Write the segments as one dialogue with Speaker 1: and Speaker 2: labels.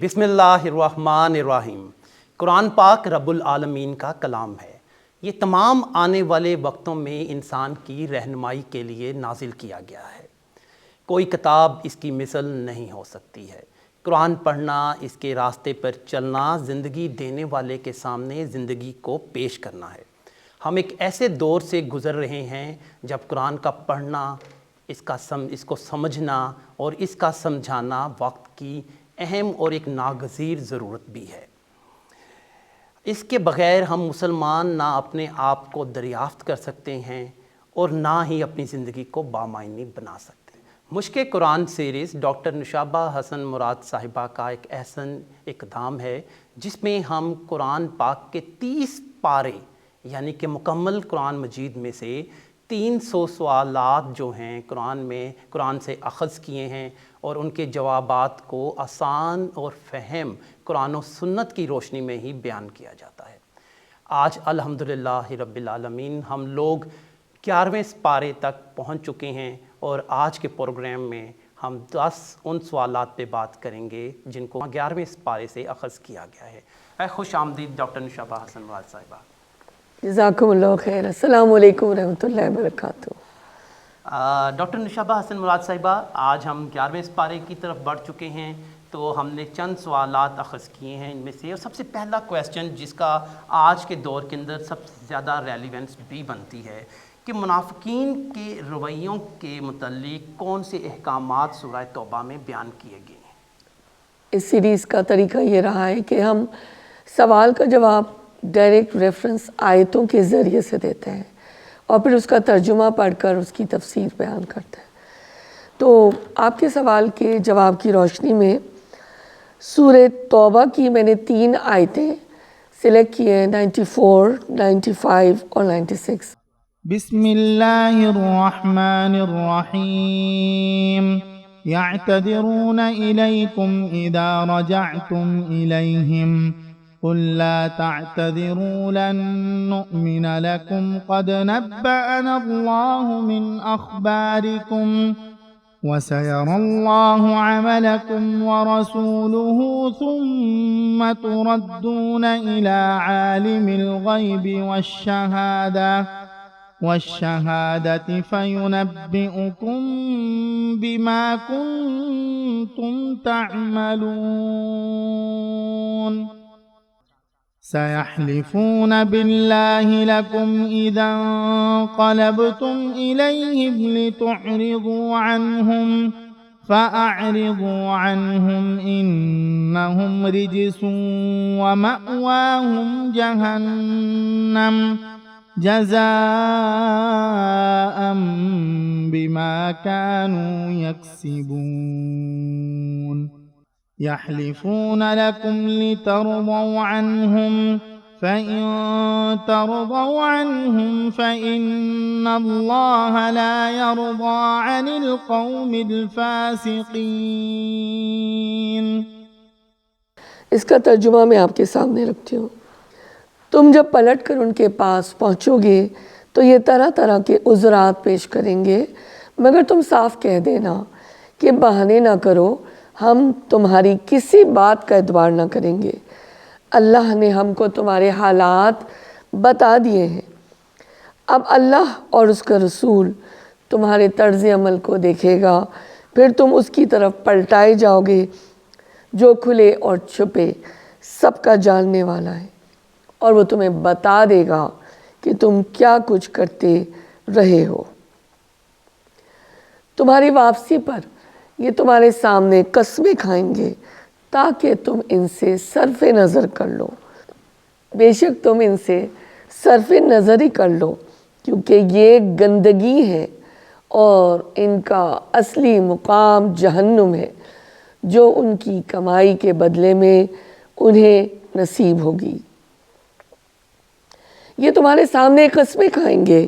Speaker 1: بسم اللہ الرحمن الرحیم۔ قرآن پاک رب العالمین کا کلام ہے۔ یہ تمام آنے والے وقتوں میں انسان کی رہنمائی کے لیے نازل کیا گیا ہے۔ کوئی کتاب اس کی مثل نہیں ہو سکتی ہے۔ قرآن پڑھنا، اس کے راستے پر چلنا، زندگی دینے والے کے سامنے زندگی کو پیش کرنا ہے۔ ہم ایک ایسے دور سے گزر رہے ہیں جب قرآن کا پڑھنا، اس کو سمجھنا اور اس کا سمجھانا وقت کی اہم اور ایک ناگزیر ضرورت بھی ہے۔ اس کے بغیر ہم مسلمان نہ اپنے آپ کو دریافت کر سکتے ہیں اور نہ ہی اپنی زندگی کو بامعنی بنا سکتے ہیں۔ مشق قرآن سیریز ڈاکٹر نشابہ حسن مراد صاحبہ کا ایک احسن اقدام ہے، جس میں ہم قرآن پاک کے 30 پارے یعنی کہ مکمل قرآن مجید میں سے 300 سوالات جو ہیں قرآن سے اخذ کیے ہیں اور ان کے جوابات کو آسان اور فہم قرآن و سنت کی روشنی میں ہی بیان کیا جاتا ہے۔ آج الحمدللہ رب العالمین ہم لوگ 11ویں پارے تک پہنچ چکے ہیں اور آج کے پروگرام میں ہم 10 ان سوالات پہ بات کریں گے جن کو 11ویں پارے سے اخذ کیا گیا ہے۔ خوش آمدید ڈاکٹر نشابہ حسن مراد صاحبہ۔
Speaker 2: جزاکم اللہ خیر۔ السلام علیکم ورحمۃ اللہ وبرکاتہ۔
Speaker 1: ڈاکٹر نشابہ حسن مراد صاحبہ، آج ہم 11ویں پارے کی طرف بڑھ چکے ہیں، تو ہم نے چند سوالات اخذ کیے ہیں ان میں سے، اور سب سے پہلا کویسچن جس کا آج کے دور کے اندر سب سے زیادہ ریلیونس بھی بنتی ہے کہ منافقین کے رویوں کے متعلق کون سے احکامات سورہ توبہ میں بیان کیے گئے ہیں؟
Speaker 2: اس سیریز کا طریقہ یہ رہا ہے کہ ہم سوال کا جواب ڈائریکٹ ریفرنس آیتوں کے ذریعے سے دیتے ہیں اور پھر اس کا ترجمہ پڑھ کر اس کی تفسیر بیان کرتے ہیں۔ تو آپ کے سوال کے جواب کی روشنی میں سورہ توبہ کی میں نے 3 آیتیں سلیکٹ کی ہیں، 94، 95 اور 96۔
Speaker 3: بسم اللہ الرحمن الرحیم۔ يعتذرون إليكم إذا رجعتم إليهم قل لا تعتذروا لن نؤمن لكم قد نبأنا الله من أخباركم وسيرى الله عملكم ورسوله ثم تردون إلى عالم الغيب والشهادة فينبئكم بما كنتم تعملون سيحلفون بالله لكم إذا انقلبتم إليهم لتعرضوا عنهم فأعرضوا عنهم إنهم رجس ومأواهم جهنم جزاء بما كانوا يكسبون يحلفون لكم لترضوا عنهم فإن ترضوا عنهم فإن الله لا يرضى عن القوم الفاسقين۔
Speaker 2: اس کا ترجمہ میں آپ کے سامنے رکھتی ہوں۔ تم جب پلٹ کر ان کے پاس پہنچو گے تو یہ طرح طرح کے عذرات پیش کریں گے، مگر تم صاف کہہ دینا کہ بہانے نہ کرو، ہم تمہاری کسی بات کا اعتبار نہ کریں گے۔ اللہ نے ہم کو تمہارے حالات بتا دیے ہیں، اب اللہ اور اس کا رسول تمہارے طرز عمل کو دیکھے گا، پھر تم اس کی طرف پلٹائے جاؤ گے جو کھلے اور چھپے سب کا جاننے والا ہے، اور وہ تمہیں بتا دے گا کہ تم کیا کچھ کرتے رہے ہو۔ تمہاری واپسی پر یہ تمہارے سامنے قسمیں کھائیں گے تاکہ تم ان سے صرف نظر کر لو۔ بے شک تم ان سے صرف نظر ہی کر لو، کیونکہ یہ گندگی ہے اور ان کا اصلی مقام جہنم ہے، جو ان کی کمائی کے بدلے میں انہیں نصیب ہوگی۔ یہ تمہارے سامنے قسمیں کھائیں گے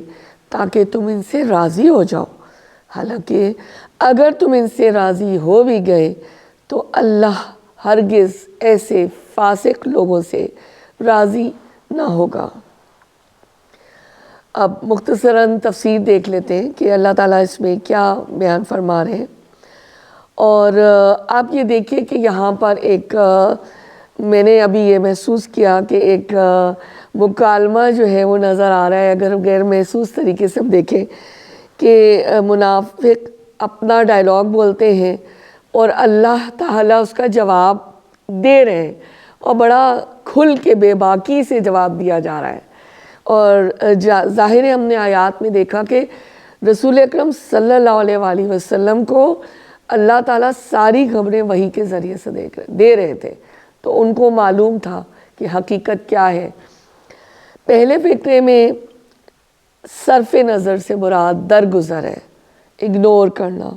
Speaker 2: تاکہ تم ان سے راضی ہو جاؤ، حالانکہ اگر تم ان سے راضی ہو بھی گئے تو اللہ ہرگز ایسے فاسق لوگوں سے راضی نہ ہوگا۔ اب مختصراً تفسیر دیکھ لیتے ہیں کہ اللہ تعالیٰ اس میں کیا بیان فرما رہے ہیں۔ اور آپ یہ دیکھیے کہ یہاں پر ایک میں نے ابھی یہ محسوس کیا کہ ایک مکالمہ جو ہے وہ نظر آ رہا ہے، اگر غیر محسوس طریقے سے ہم دیکھیں کہ منافق اپنا ڈائلاگ بولتے ہیں اور اللہ تعالیٰ اس کا جواب دے رہے ہیں، اور بڑا کھل کے بے باکی سے جواب دیا جا رہا ہے۔ اور ظاہر ہے ہم نے آیات میں دیکھا کہ رسول اکرم صلی اللہ علیہ وآلہ وسلم کو اللہ تعالیٰ ساری خبریں وحی کے ذریعے سے دے رہے تھے، تو ان کو معلوم تھا کہ حقیقت کیا ہے۔ پہلے فقرے میں صرف نظر سے مراد درگزر ہے، اگنور کرنا،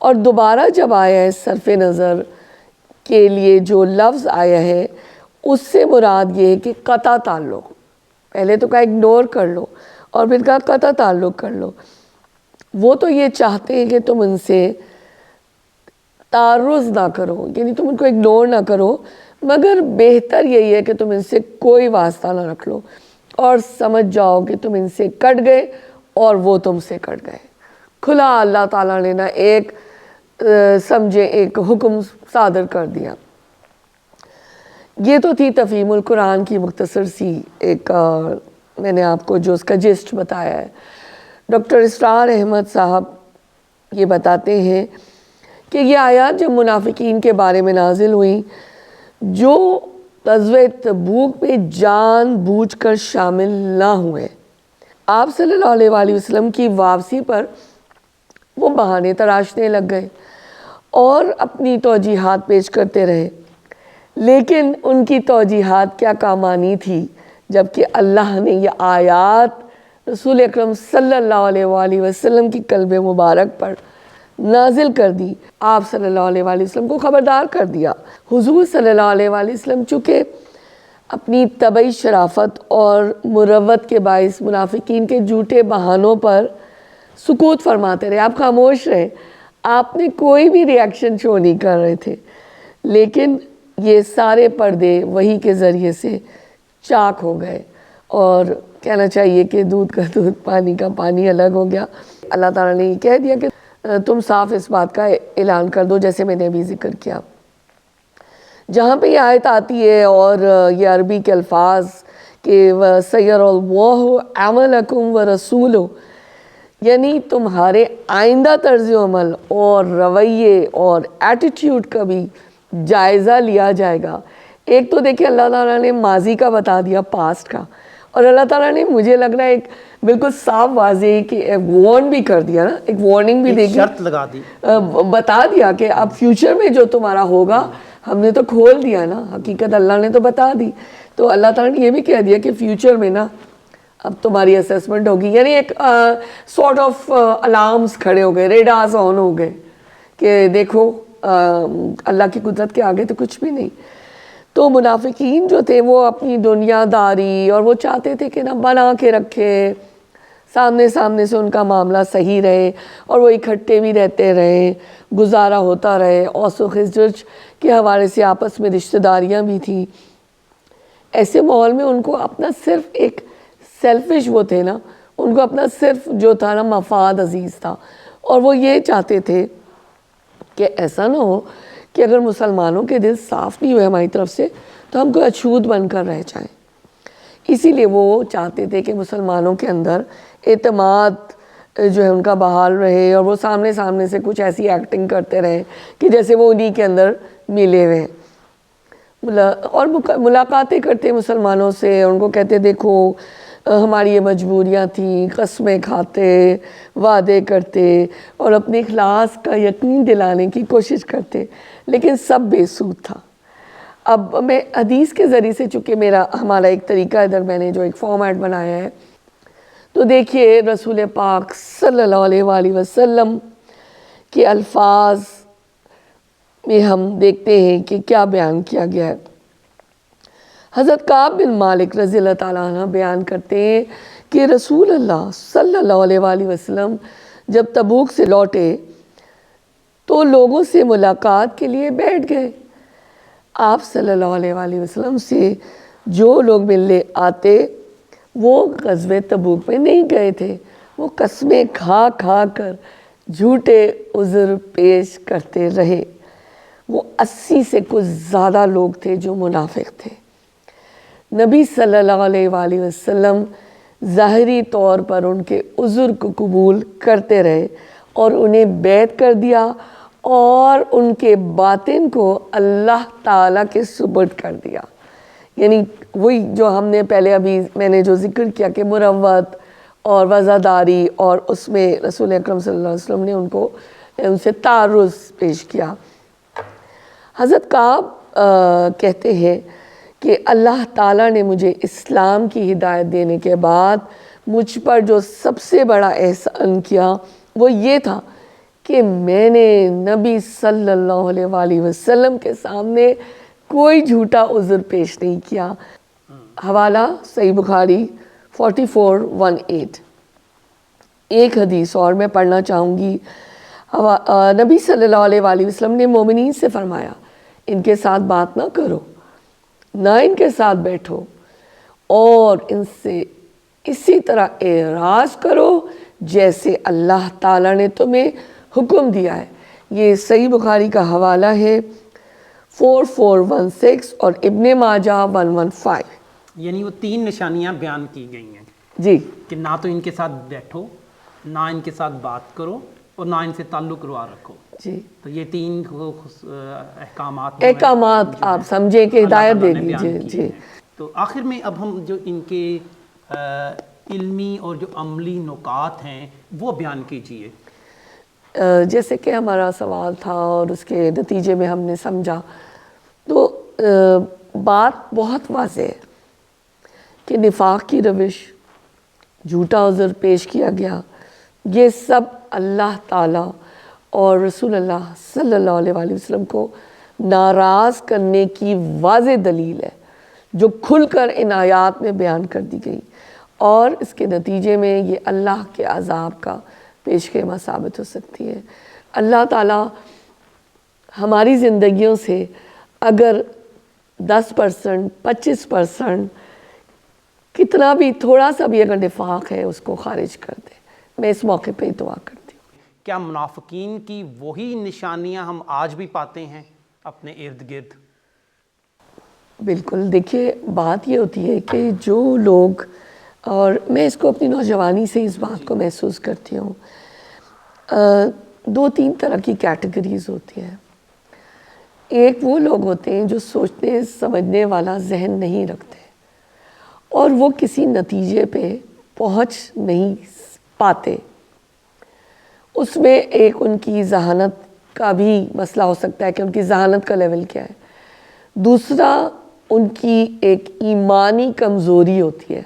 Speaker 2: اور دوبارہ جب آیا ہے صرف نظر کے لیے جو لفظ آیا ہے اس سے مراد یہ ہے کہ قطع تعلق، پہلے تو کہا اگنور کر لو اور پھر کہا قطع تعلق کر لو۔ وہ تو یہ چاہتے ہیں کہ تم ان سے تعرض نہ کرو، یعنی تم ان کو اگنور نہ کرو، مگر بہتر یہی ہے کہ تم ان سے کوئی واسطہ نہ رکھ لو اور سمجھ جاؤ کہ تم ان سے کٹ گئے اور وہ تم سے کٹ گئے۔ کھلا اللہ تعالیٰ نے نا ایک سمجھے ایک حکم صادر کر دیا۔ یہ تو تھی تفہیم القرآن کی مختصر سی ایک میں نے آپ کو جو اس کا جسٹ بتایا ہے۔ ڈاکٹر اسرار احمد صاحب یہ بتاتے ہیں کہ یہ آیات جب منافقین کے بارے میں نازل ہوئیں جو غزوہ تبوک میں جان بوجھ کر شامل نہ ہوئے، آپ صلی اللہ علیہ وآلہ وسلم کی واپسی پر وہ بہانے تراشنے لگ گئے اور اپنی توجیحات پیش کرتے رہے، لیکن ان کی توجیحات کیا کام آنی تھی جبکہ اللہ نے یہ آیات رسول اکرم صلی اللہ علیہ وآلہ وسلم کی قلب مبارک پر نازل کر دی۔ آپ صلی اللہ علیہ وآلہ وسلم کو خبردار کر دیا۔ حضور صلی اللہ علیہ وآلہ وسلم چونکہ اپنی طبعی شرافت اور مروت کے باعث منافقین کے جھوٹے بہانوں پر سکوت فرماتے رہے، آپ خاموش رہے، آپ نے کوئی بھی ریاکشن شو نہیں کر رہے تھے، لیکن یہ سارے پردے وحی کے ذریعے سے چاک ہو گئے، اور کہنا چاہیے کہ دودھ کا دودھ پانی کا پانی الگ ہو گیا۔ اللہ تعالیٰ نے یہ کہہ دیا کہ تم صاف اس بات کا اعلان کر دو، جیسے میں نے ابھی ذکر کیا۔ جہاں پہ یہ آیت آتی ہے اور یہ عربی کے الفاظ کہ وَسَيَرَ اللَّهُ عَمَلَكُمْ وَرَسُولُهُ، یعنی تمہارے آئندہ طرز عمل اور رویے اور ایٹیٹیوڈ کا بھی جائزہ لیا جائے گا۔ ایک تو دیکھیں اللہ تعالیٰ نے ماضی کا بتا دیا، پاسٹ کا، اور اللہ تعالیٰ نے مجھے لگ رہا ہے ایک بالکل صاف واضح کہ وارن بھی کر دیا نا، ایک وارننگ بھی دے
Speaker 1: شرط لگا دی،
Speaker 2: بتا دیا کہ اب فیوچر میں جو تمہارا ہوگا ہم نے تو کھول دیا نا، حقیقت اللہ نے تو بتا دی، تو اللہ تعالیٰ نے یہ بھی کہہ دیا کہ فیوچر میں نا اب تمہاری اسیسمنٹ ہوگی، یعنی ایک سارٹ آف الارمز کھڑے ہو گئے، ریڈارز آن ہو گئے کہ دیکھو اللہ کی قدرت کے آگے تو کچھ بھی نہیں۔ تو منافقین جو تھے وہ اپنی دنیا داری اور وہ چاہتے تھے کہ نا بنا کے رکھے، سامنے سے ان کا معاملہ صحیح رہے اور وہ اکٹھے بھی رہتے رہے، گزارا ہوتا رہے، اوس و خزرج کے حوالے سے آپس میں رشتہ داریاں بھی تھیں۔ ایسے ماحول میں ان کو اپنا صرف ایک سیلفش وہ تھے نا، ان کو اپنا صرف جو تھا نا مفاد عزیز تھا، اور وہ یہ چاہتے تھے کہ ایسا نہ ہو کہ اگر مسلمانوں کے دل صاف نہیں ہوئے ہماری طرف سے تو ہم کوئی اچھوت بن کر رہ جائیں۔ اسی لیے وہ چاہتے تھے کہ مسلمانوں کے اندر اعتماد جو ہے ان کا بحال رہے، اور وہ سامنے سے کچھ ایسی ایکٹنگ کرتے رہے کہ جیسے وہ انہی کے اندر ملے ہوئے ہیں، اور ملاقاتیں کرتے مسلمانوں سے، ان کو کہتے دیکھو ہماری یہ مجبوریاں تھیں، قسمیں کھاتے، وعدے کرتے اور اپنے اخلاص کا یقین دلانے کی کوشش کرتے، لیکن سب بے سود تھا۔ اب میں حدیث کے ذریعے سے، چونکہ ہمارا ایک طریقہ ادھر میں نے جو ایک فارمیٹ بنایا ہے، تو دیکھیے رسول پاک صلی اللہ علیہ وآلہ وسلم کے الفاظ میں ہم دیکھتے ہیں کہ کیا بیان کیا گیا ہے۔ حضرت کعب بن مالک رضی اللہ تعالیٰ عنہ بیان کرتے ہیں کہ رسول اللہ صلی اللہ علیہ وآلہ وسلم جب تبوک سے لوٹے تو لوگوں سے ملاقات کے لیے بیٹھ گئے۔ آپ صلی اللہ علیہ وآلہ وسلم سے جو لوگ ملنے آتے وہ غزوہ تبوک میں نہیں گئے تھے، وہ قسمیں کھا کر جھوٹے عذر پیش کرتے رہے۔ وہ 80 سے کچھ زیادہ لوگ تھے جو منافق تھے۔ نبی صلی اللہ علیہ وآلہ وسلم ظاہری طور پر ان کے عذر کو قبول کرتے رہے اور انہیں بیعت کر دیا اور ان کے باطن کو اللہ تعالیٰ کے سپرد کر دیا۔ یعنی وہی جو ہم نے پہلے ابھی میں نے جو ذکر کیا کہ مروت اور وزاداری، اور اس میں رسول اکرم صلی اللہ علیہ وسلم نے ان سے تعرض پیش کیا۔ حضرت کعب کہتے ہیں کہ اللہ تعالیٰ نے مجھے اسلام کی ہدایت دینے کے بعد مجھ پر جو سب سے بڑا احسان کیا وہ یہ تھا کہ میں نے نبی صلی اللہ علیہ وآلہ وسلم کے سامنے کوئی جھوٹا عذر پیش نہیں کیا۔ حوالہ صحیح بخاری 4418۔ ایک حدیث اور میں پڑھنا چاہوں گی۔ نبی صلی اللہ علیہ وآلہ وسلم نے مومنین سے فرمایا، ان کے ساتھ بات نہ کرو، نہ ان کے ساتھ بیٹھو، اور ان سے اسی طرح اعراض کرو جیسے اللہ تعالیٰ نے تمہیں حکم دیا ہے۔ یہ صحیح بخاری کا حوالہ ہے 4416 اور ابن ماجہ 115۔
Speaker 1: یعنی وہ 3 نشانیاں بیان کی گئی ہیں
Speaker 2: جی
Speaker 1: کہ نہ تو ان کے ساتھ بیٹھو، نہ ان کے ساتھ بات کرو، اور نہ ان سے تعلق روا رکھو۔
Speaker 2: جی،
Speaker 1: تو یہ 3 احکامات
Speaker 2: آپ سمجھیں کہ ہدایت دے دیجیے۔ جی،
Speaker 1: تو آخر میں اب ہم جو ان کے علمی اور جو عملی نکات ہیں وہ بیان کیجیے۔
Speaker 2: جیسے کہ ہمارا سوال تھا اور اس کے نتیجے میں ہم نے سمجھا، تو بات بہت واضح ہے کہ نفاق کی روش، جھوٹا عذر پیش کیا گیا، یہ سب اللہ تعالیٰ اور رسول اللہ صلی اللہ علیہ وآلہ وسلم کو ناراض کرنے کی واضح دلیل ہے جو کھل کر ان آیات میں بیان کر دی گئی، اور اس کے نتیجے میں یہ اللہ کے عذاب کا پیش خیمہ ثابت ہو سکتی ہے۔ اللہ تعالیٰ ہماری زندگیوں سے اگر 10%، 25% کتنا بھی تھوڑا سا بھی اگر نفاق ہے اس کو خارج کر دے، میں اس موقع پہ دعا کرتی ہوں۔
Speaker 1: کیا منافقین کی وہی نشانیاں ہم آج بھی پاتے ہیں اپنے ارد گرد؟
Speaker 2: بالکل، دیکھیے بات یہ ہوتی ہے کہ جو لوگ، اور میں اس کو اپنی نوجوانی سے اس بات کو محسوس کرتی ہوں، 2-3 طرح کی کیٹیگریز ہوتی ہیں۔ ایک وہ لوگ ہوتے ہیں جو سوچنے سمجھنے والا ذہن نہیں رکھتے اور وہ کسی نتیجے پہ پہنچ نہیں پاتے۔ اس میں ایک ان کی ذہانت کا بھی مسئلہ ہو سکتا ہے کہ ان کی ذہانت کا لیول کیا ہے۔ دوسرا ان کی ایک ایمانی کمزوری ہوتی ہے،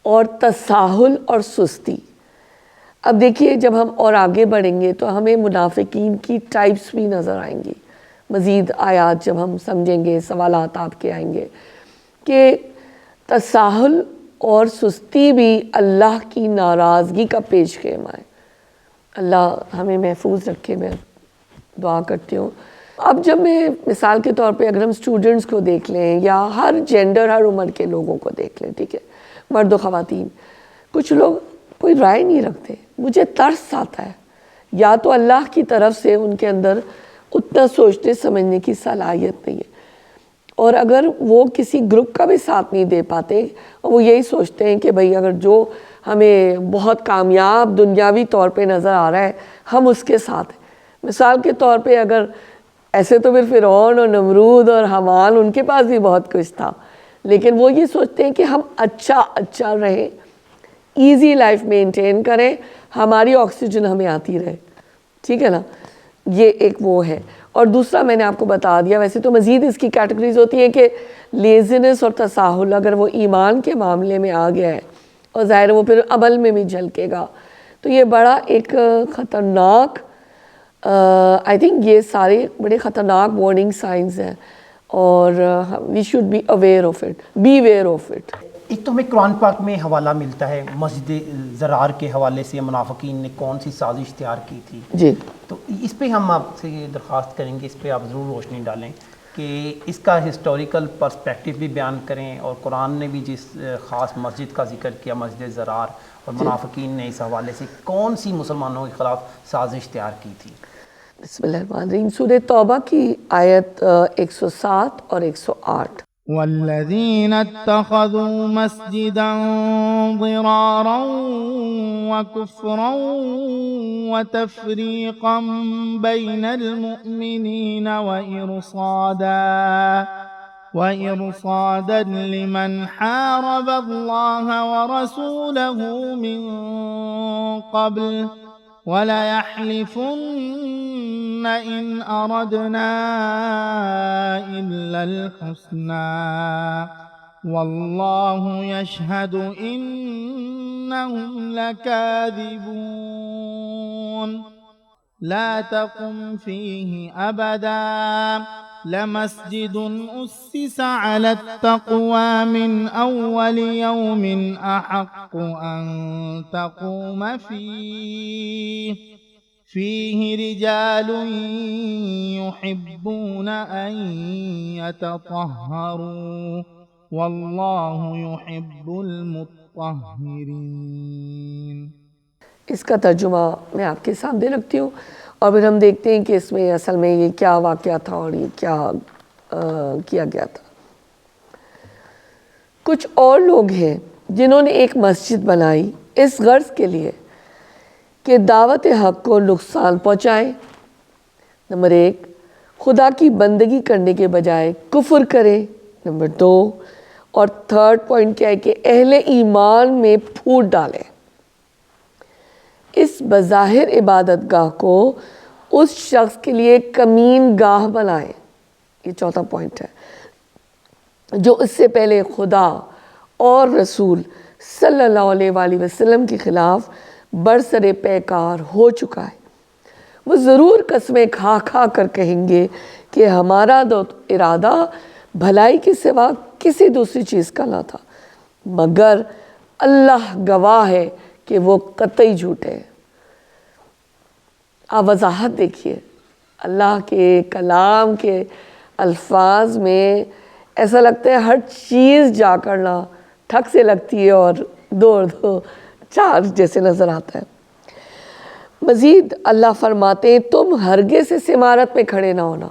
Speaker 2: اور تساہل اور سستی۔ اب دیکھیے جب ہم اور آگے بڑھیں گے تو ہمیں منافقین کی ٹائپس بھی نظر آئیں گی، مزید آیات جب ہم سمجھیں گے، سوالات آپ کے آئیں گے کہ تساہل اور سستی بھی اللہ کی ناراضگی کا پیش خیمہ ہے۔ اللہ ہمیں محفوظ رکھے، میں دعا کرتی ہوں۔ اب جب میں مثال کے طور پہ اگر ہم اسٹوڈنٹس کو دیکھ لیں یا ہر جینڈر، ہر عمر کے لوگوں کو دیکھ لیں، ٹھیک ہے، مرد و خواتین، کچھ لوگ کوئی رائے نہیں رکھتے۔ مجھے ترس آتا ہے، یا تو اللہ کی طرف سے ان کے اندر اتنا سوچنے سمجھنے کی صلاحیت نہیں ہے، اور اگر وہ کسی گروپ کا بھی ساتھ نہیں دے پاتے اور وہ یہی سوچتے ہیں کہ بھئی اگر جو ہمیں بہت کامیاب دنیاوی طور پہ نظر آ رہا ہے ہم اس کے ساتھ ہیں۔ مثال کے طور پہ اگر ایسے تو پھر فرعون اور نمرود اور حامان ان کے پاس بھی بہت کچھ تھا، لیکن وہ یہ سوچتے ہیں کہ ہم اچھا رہیں، ایزی لائف مینٹین کریں، ہماری آکسیجن ہمیں آتی رہے، ٹھیک ہے نا، یہ ایک وہ ہے۔ اور دوسرا میں نے آپ کو بتا دیا، ویسے تو مزید اس کی کیٹیگریز ہوتی ہیں کہ لیزینس اور تساہل، اگر وہ ایمان کے معاملے میں آ گیا ہے اور ظاہر وہ پھر عمل میں بھی جھلکے گا، تو یہ بڑا ایک خطرناک، آئی تھنک یہ سارے بڑے خطرناک وارننگ سائنز ہیں، اور we should be aware of it, be aware of it.
Speaker 1: ایک تو ہمیں قرآن پاک میں حوالہ ملتا ہے مسجد زرار کے حوالے سے منافقین نے کون سی سازش تیار کی تھی،
Speaker 2: جی،
Speaker 1: تو اس پہ ہم آپ سے یہ درخواست کریں گے، اس پہ آپ ضرور روشنی ڈالیں کہ اس کا ہسٹوریکل پرسپیکٹیو بھی بیان کریں، اور قرآن نے بھی جس خاص مسجد کا ذکر کیا، مسجد زرار، اور منافقین نے اس حوالے سے کون سی مسلمانوں کے خلاف سازش تیار کی تھی؟
Speaker 2: بسم اللہ الرحمن الرحیم۔ سورہ توبہ کی آیت 107 اور 108۔
Speaker 3: والذين اتخذوا مسجدا ضرارا وكفرا وتفريقا بين المؤمنين وإرصادا لمن حارب الله ورسوله من قبل وَلَيَحْلِفُنَّ إِنْ أَرَدْنَا إِلَّا الْحُسْنَى وَاللَّهُ يَشْهَدُ إِنَّهُمْ لَكَاذِبُونَ لا تقم فيه أبدا لمسجد أسس على التقوى من أول يوم أحق أن تقوم فيه رجال يحبون أن يتطهروا والله يحب المطهرين۔
Speaker 2: اس کا ترجمہ میں آپ کے سامنے رکھتی ہوں، اور پھر ہم دیکھتے ہیں کہ اس میں اصل میں یہ کیا واقعہ تھا اور یہ کیا کیا گیا تھا۔ کچھ اور لوگ ہیں جنہوں نے ایک مسجد بنائی اس غرض کے لیے کہ دعوت حق کو نقصان پہنچائے۔ نمبر 1، خدا کی بندگی کرنے کے بجائے کفر کرے۔ نمبر 2، اور تھرڈ پوائنٹ کیا ہے کہ اہل ایمان میں پھوٹ ڈالے، اس بظاہر عبادت گاہ کو اس شخص کے لیے کمین گاہ بنائے۔ یہ چوتھا پوائنٹ ہے، جو اس سے پہلے خدا اور رسول صلی اللہ علیہ وآلہ وسلم کے خلاف برسر پیکار ہو چکا ہے۔ وہ ضرور قسمیں کھا کھا کر کہیں گے کہ ہمارا ارادہ بھلائی کے سوا کسی دوسری چیز کا نہ تھا، مگر اللہ گواہ ہے کہ وہ قطعی جھوٹے ہیں۔ آپ وضاحت دیکھیے، اللہ کے کلام کے الفاظ میں ایسا لگتا ہے ہر چیز جا کرنا ٹھک سے لگتی ہے اور دو چار جیسے نظر آتا ہے۔ مزید اللہ فرماتے ہیں تم ہرگز اس عمارت میں کھڑے نہ ہونا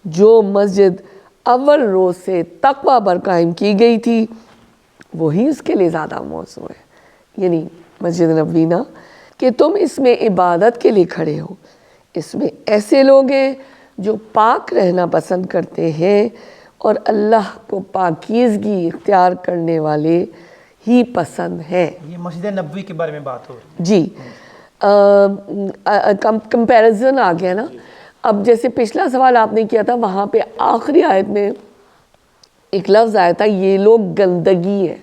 Speaker 2: جو مسجد اول روز سے تقوی پر قائم کی گئی تھی، وہی اس کے لیے زیادہ موزوں ہے، یعنی مسجد نبوی، کہ تم اس میں عبادت کے لیے کھڑے ہو۔ اس میں ایسے لوگ ہیں جو پاک رہنا پسند کرتے ہیں اور اللہ کو پاکیزگی اختیار کرنے والے ہی پسند ہیں۔
Speaker 1: یہ مسجد نبوی کے بارے میں بات ہو رہی ہے
Speaker 2: جی، کمپیریزن آ گیا نا۔ اب جیسے پچھلا سوال آپ نے کیا تھا، وہاں پہ آخری آیت میں ایک لفظ آیا تھا یہ لوگ گندگی ہے۔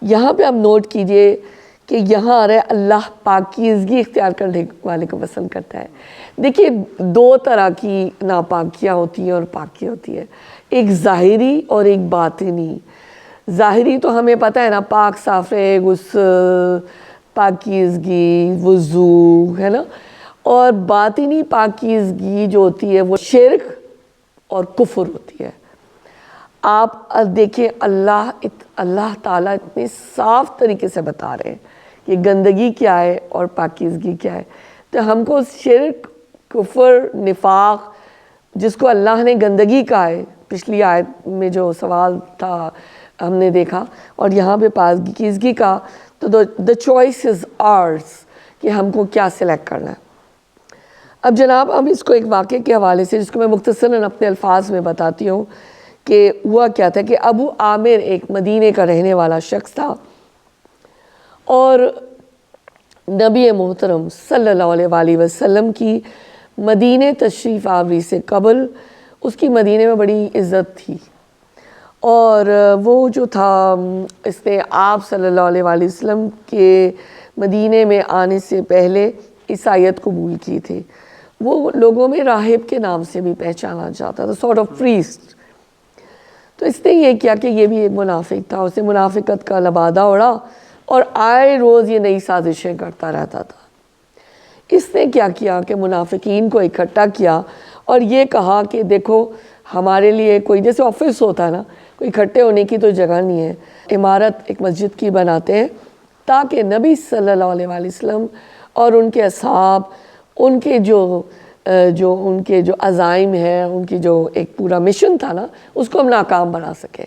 Speaker 2: یہاں پہ آپ نوٹ کیجئے کہ یہاں آ رہا ہے اللہ پاکیزگی اختیار کرنے والے کو پسند کرتا ہے۔ دیکھیے، دو طرح کی ناپاکیاں ہوتی ہیں اور پاکی ہوتی ہے، ایک ظاہری اور ایک باطنی۔ ظاہری تو ہمیں پتہ ہے نا، پاک صاف رہے، غسل، پاکیزگی، وضو، ہے نا۔ اور باطنی پاکیزگی جو ہوتی ہے وہ شرک اور کفر ہوتی ہے۔ آپ دیکھیں اللہ تعالیٰ اتنے صاف طریقے سے بتا رہے ہیں کہ گندگی کیا ہے اور پاکیزگی کیا ہے، تو ہم کو شرک، کفر، نفاق، جس کو اللہ نے گندگی کہا ہے، پچھلی آیت میں جو سوال تھا ہم نے دیکھا، اور یہاں پہ پاکیزگی کا، تو the choice is ours کہ ہم کو کیا سلیکٹ کرنا ہے۔ اب جناب ہم اس کو ایک واقعے کے حوالے سے، جس کو میں مختصراً اپنے الفاظ میں بتاتی ہوں کہ ہوا کیا تھا کہ ابو عامر ایک مدینے کا رہنے والا شخص تھا، اور نبی محترم صلی اللہ علیہ وآلہ وسلم کی مدینے تشریف آوری سے قبل اس کی مدینے میں بڑی عزت تھی، اور وہ جو تھا اس نے آپ صلی اللہ علیہ وآلہ وسلم کے مدینے میں آنے سے پہلے عیسائیت قبول کی تھی۔ وہ لوگوں میں راہب کے نام سے بھی پہچانا جاتا تھا، سارٹ آف پریسٹ۔ تو اس نے یہ کیا کہ یہ بھی ایک منافق تھا، اسے منافقت کا لبادہ اڑا اور آئے روز یہ نئی سازشیں کرتا رہتا تھا۔ اس نے کیا کیا کہ منافقین کو اکٹھا کیا اور یہ کہا کہ دیکھو ہمارے لیے کوئی جیسے آفس ہوتا ہے نا، کوئی اکٹھے ہونے کی تو جگہ نہیں ہے، عمارت ایک مسجد کی بناتے ہیں تاکہ نبی صلی اللہ علیہ وآلہ وسلم اور ان کے اصحاب ان کے جو عزائم ہیں، ان کی جو ایک پورا مشن تھا نا، اس کو ہم ناکام بنا سکیں۔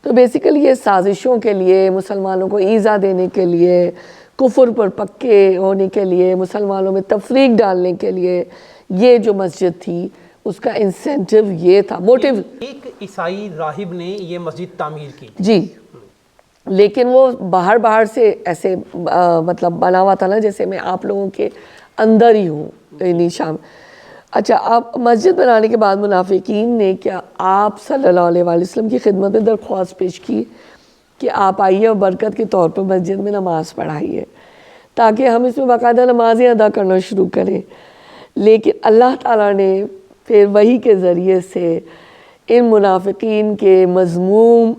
Speaker 2: تو بیسیکلی یہ سازشوں کے لیے، مسلمانوں کو ایذا دینے کے لیے، کفر پر پکے ہونے کے لیے، مسلمانوں میں تفریق ڈالنے کے لیے یہ جو مسجد تھی اس کا انسینٹیو یہ تھا، موٹیو۔
Speaker 1: ایک عیسائی راہب نے یہ مسجد تعمیر کی تھی۔
Speaker 2: جی، لیکن وہ باہر سے ایسے مطلب بنا ہوا تھا نا جیسے میں آپ لوگوں کے اندر ہی ہوں، یعنی شام۔ اچھا، آپ مسجد بنانے کے بعد منافقین نے کیا آپ صلی اللہ علیہ وآلہ وسلم کی خدمت میں درخواست پیش کی کہ آپ آئیے اور برکت کے طور پر مسجد میں نماز پڑھائیے تاکہ ہم اس میں باقاعدہ نمازیں ادا کرنا شروع کریں۔ لیکن اللہ تعالیٰ نے پھر وحی کے ذریعے سے ان منافقین کے مذموم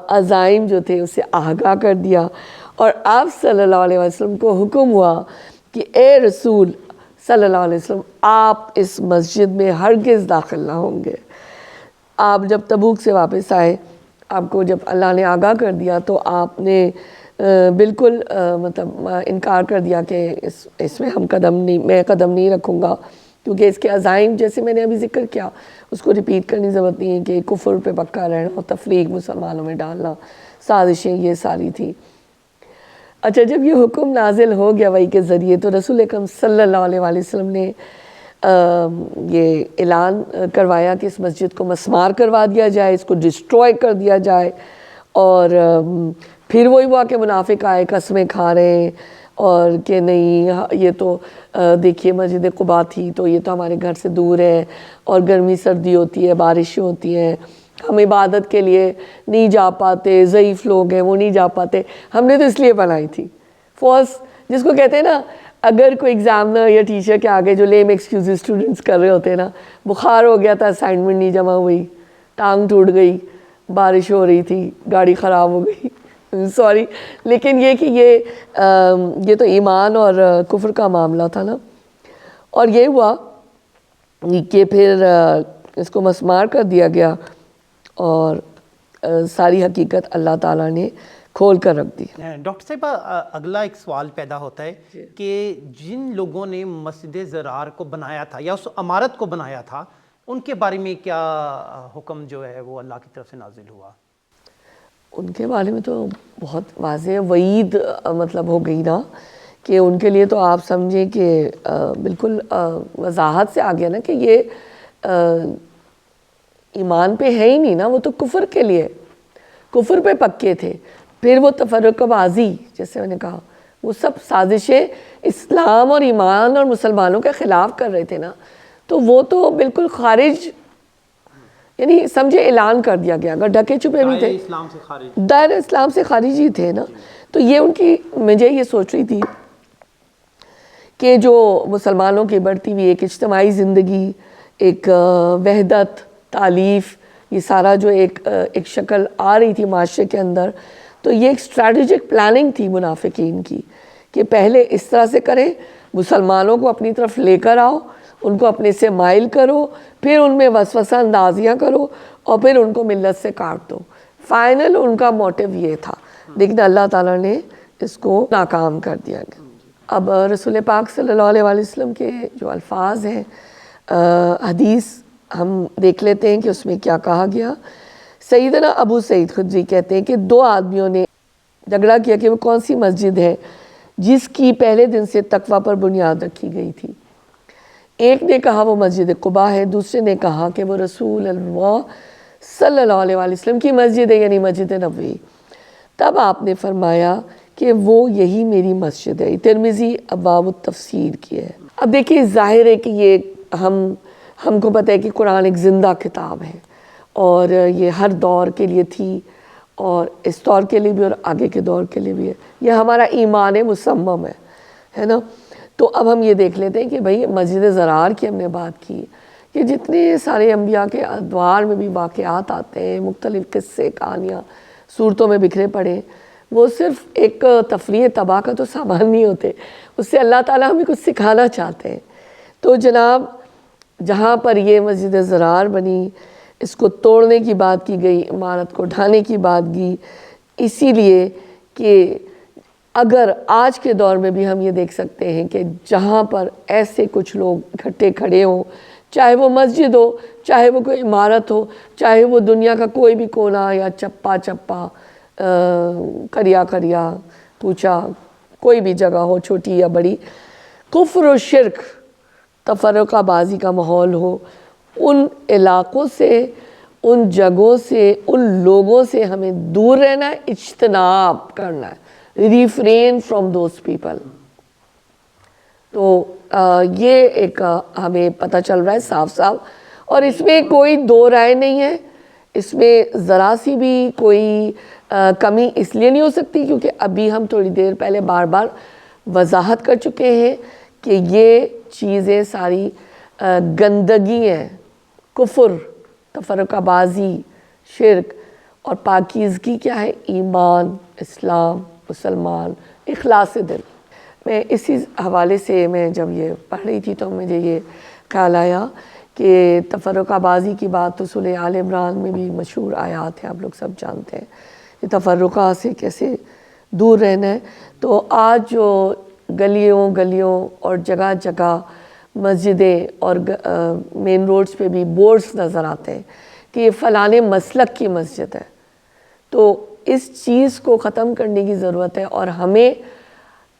Speaker 2: عزائم جو تھے اسے آگاہ کر دیا، اور آپ صلی اللہ علیہ وسلم کو حکم ہوا کہ اے رسول صلی اللہ علیہ وسلم، آپ اس مسجد میں ہرگز داخل نہ ہوں گے۔ آپ جب تبوک سے واپس آئے، آپ کو جب اللہ نے آگاہ کر دیا تو آپ نے بالکل مطلب انکار کر دیا کہ اس میں میں قدم نہیں رکھوں گا، کیونکہ اس کے عزائم جیسے میں نے ابھی ذکر کیا اس کو ریپیٹ کرنے کی ضرورت نہیں ہے کہ کفر پہ پکا رہنا اور تفریق مسلمانوں میں ڈالنا، سازشیں یہ ساری تھی۔ اچھا، جب یہ حکم نازل ہو گیا وحی کے ذریعے تو رسول اکرم صلی اللہ علیہ وآلہ وسلم نے یہ اعلان کروایا کہ اس مسجد کو مسمار کروا دیا جائے، اس کو ڈسٹروائے کر دیا جائے، اور پھر وہی ہوا کہ منافق آئے قسمیں کھا رہے ہیں اور کہ نہیں یہ تو دیکھیے مسجد قباء تھی تو یہ تو ہمارے گھر سے دور ہے اور گرمی سردی ہوتی ہے، بارشیں ہوتی ہیں، ہم عبادت کے لیے نہیں جا پاتے، ضعیف لوگ ہیں وہ نہیں جا پاتے، ہم نے تو اس لیے بنائی تھی۔ فالس، جس کو کہتے ہیں نا، اگر کوئی ایگزامنر یا ٹیچر کے آگے جو لیم ایکسکیوز اسٹوڈنٹس کر رہے ہوتے ہیں نا، بخار ہو گیا تھا، اسائنمنٹ نہیں جمع ہوئی، ٹانگ ٹوٹ گئی، بارش ہو رہی تھی، گاڑی خراب ہو گئی، سوری، لیکن یہ کہ یہ تو ایمان اور کفر کا معاملہ تھا نا، اور یہ ہوا کہ پھر اس کو مسمار کر دیا گیا اور ساری حقیقت اللہ تعالیٰ نے کھول کر رکھ دی۔
Speaker 1: ڈاکٹر صاحبہ، اگلا ایک سوال پیدا ہوتا ہے کہ جن لوگوں نے مسجد ضرار کو بنایا تھا یا اس عمارت کو بنایا تھا ان کے بارے میں کیا حکم جو ہے وہ اللہ کی طرف سے نازل ہوا؟
Speaker 2: ان کے بارے میں تو بہت واضح وعید مطلب ہو گئی نا، کہ ان کے لیے تو آپ سمجھیں کہ بالکل وضاحت سے آ گیا نا کہ یہ ایمان پہ ہے ہی نہیں نا، وہ تو کفر کے لیے، کفر پہ پکے تھے۔ پھر وہ تفرقہ بازی جیسے میں نے کہا، وہ سب سازشیں اسلام اور ایمان اور مسلمانوں کے خلاف کر رہے تھے نا، تو وہ تو بالکل خارج، یعنی سمجھے اعلان کر دیا گیا، اگر ڈھکے چھپے بھی تھے دائرہ اسلام سے خارج ہی تھے نا۔ تو یہ ان کی، مجھے یہ سوچ رہی تھی کہ جو مسلمانوں کی بڑھتی ہوئی ایک اجتماعی زندگی، ایک وحدت، تالیف، یہ سارا جو ایک شکل آ رہی تھی معاشرے کے اندر، تو یہ ایک اسٹریٹجک پلاننگ تھی منافقین کی کہ پہلے اس طرح سے کریں، مسلمانوں کو اپنی طرف لے کر آؤ، ان کو اپنے سے مائل کرو، پھر ان میں وسوسہ اندازیاں کرو اور پھر ان کو ملت سے کاٹ دو۔ فائنل ان کا موٹیو یہ تھا، لیکن اللہ تعالیٰ نے اس کو ناکام کر دیا گیا۔ اب رسول پاک صلی اللہ علیہ وآلہ وسلم کے جو الفاظ ہیں، حدیث ہم دیکھ لیتے ہیں کہ اس میں کیا کہا گیا۔ سیدنا ابو سعید خدری کہتے ہیں کہ دو آدمیوں نے جھگڑا کیا کہ وہ کون سی مسجد ہے جس کی پہلے دن سے تقویٰ پر بنیاد رکھی گئی تھی۔ ایک نے کہا وہ مسجد قباء ہے، دوسرے نے کہا کہ وہ رسول اللہ صلی اللہ علیہ وآلہ وسلم کی مسجد ہے، یعنی مسجد نبوی۔ تب آپ نے فرمایا کہ وہ یہی میری مسجد ہے۔ ترمذی ابواب التفسیر کی ہے۔ اب دیکھیے، ظاہر ہے کہ یہ ہم کو پتہ ہے کہ قرآن ایک زندہ کتاب ہے اور یہ ہر دور کے لیے تھی، اور اس دور کے لیے بھی اور آگے کے دور کے لیے بھی ہے۔ یہ ہمارا ایمان مسمم ہے نا۔ تو اب ہم یہ دیکھ لیتے ہیں کہ بھئی مسجد ضرار کی ہم نے بات کی کہ جتنے سارے انبیاء کے ادوار میں بھی واقعات آتے ہیں، مختلف قصے، کہانیاں صورتوں میں بکھرے پڑے، وہ صرف ایک تفریح تباہ کا تو سامان نہیں ہوتے، اس سے اللہ تعالیٰ ہمیں کچھ سکھانا چاہتے ہیں۔ تو جناب جہاں پر یہ مسجد زرار بنی اس کو توڑنے کی بات کی گئی، عمارت کو ڈھانے کی بات کی، اسی لیے کہ اگر آج کے دور میں بھی ہم یہ دیکھ سکتے ہیں کہ جہاں پر ایسے کچھ لوگ اکٹھے کھڑے ہوں، چاہے وہ مسجد ہو، چاہے وہ کوئی عمارت ہو، چاہے وہ دنیا کا کوئی بھی کونا یا چپا چپا کریا کریا پوچھا کوئی بھی جگہ ہو، چھوٹی یا بڑی، کفر و شرک، تفرقہ بازی کا ماحول ہو، ان علاقوں سے، ان جگہوں سے، ان لوگوں سے ہمیں دور رہنا ہے، اجتناب کرنا ہے، ریفرین فرام دوز پیپل۔ تو یہ ایک ہمیں پتہ چل رہا ہے صاف صاف، اور اس میں کوئی دو رائے نہیں ہے، اس میں ذرا سی بھی کوئی کمی اس لیے نہیں ہو سکتی کیونکہ ابھی ہم تھوڑی دیر پہلے بار بار وضاحت کر چکے ہیں کہ یہ چیزیں ساری گندگی ہیں، کفر، تفرقہ بازی، شرک، اور پاکیزگی کیا ہے؟ ایمان، اسلام، مسلمان، اخلاص دل۔ میں اسی حوالے سے میں جب یہ پڑھ رہی تھی تو مجھے یہ خیال آیا کہ تفرقہ بازی کی بات تو سورہ آل عمران میں بھی مشہور آیات ہیں، آپ لوگ سب جانتے ہیں کہ تفرقہ سے کیسے دور رہنا ہے۔ تو آج جو گلیوں اور جگہ جگہ مسجدیں اور مین روڈز پہ بھی بورڈز نظر آتے ہیں کہ یہ فلانے مسلک کی مسجد ہے، تو اس چیز کو ختم کرنے کی ضرورت ہے، اور ہمیں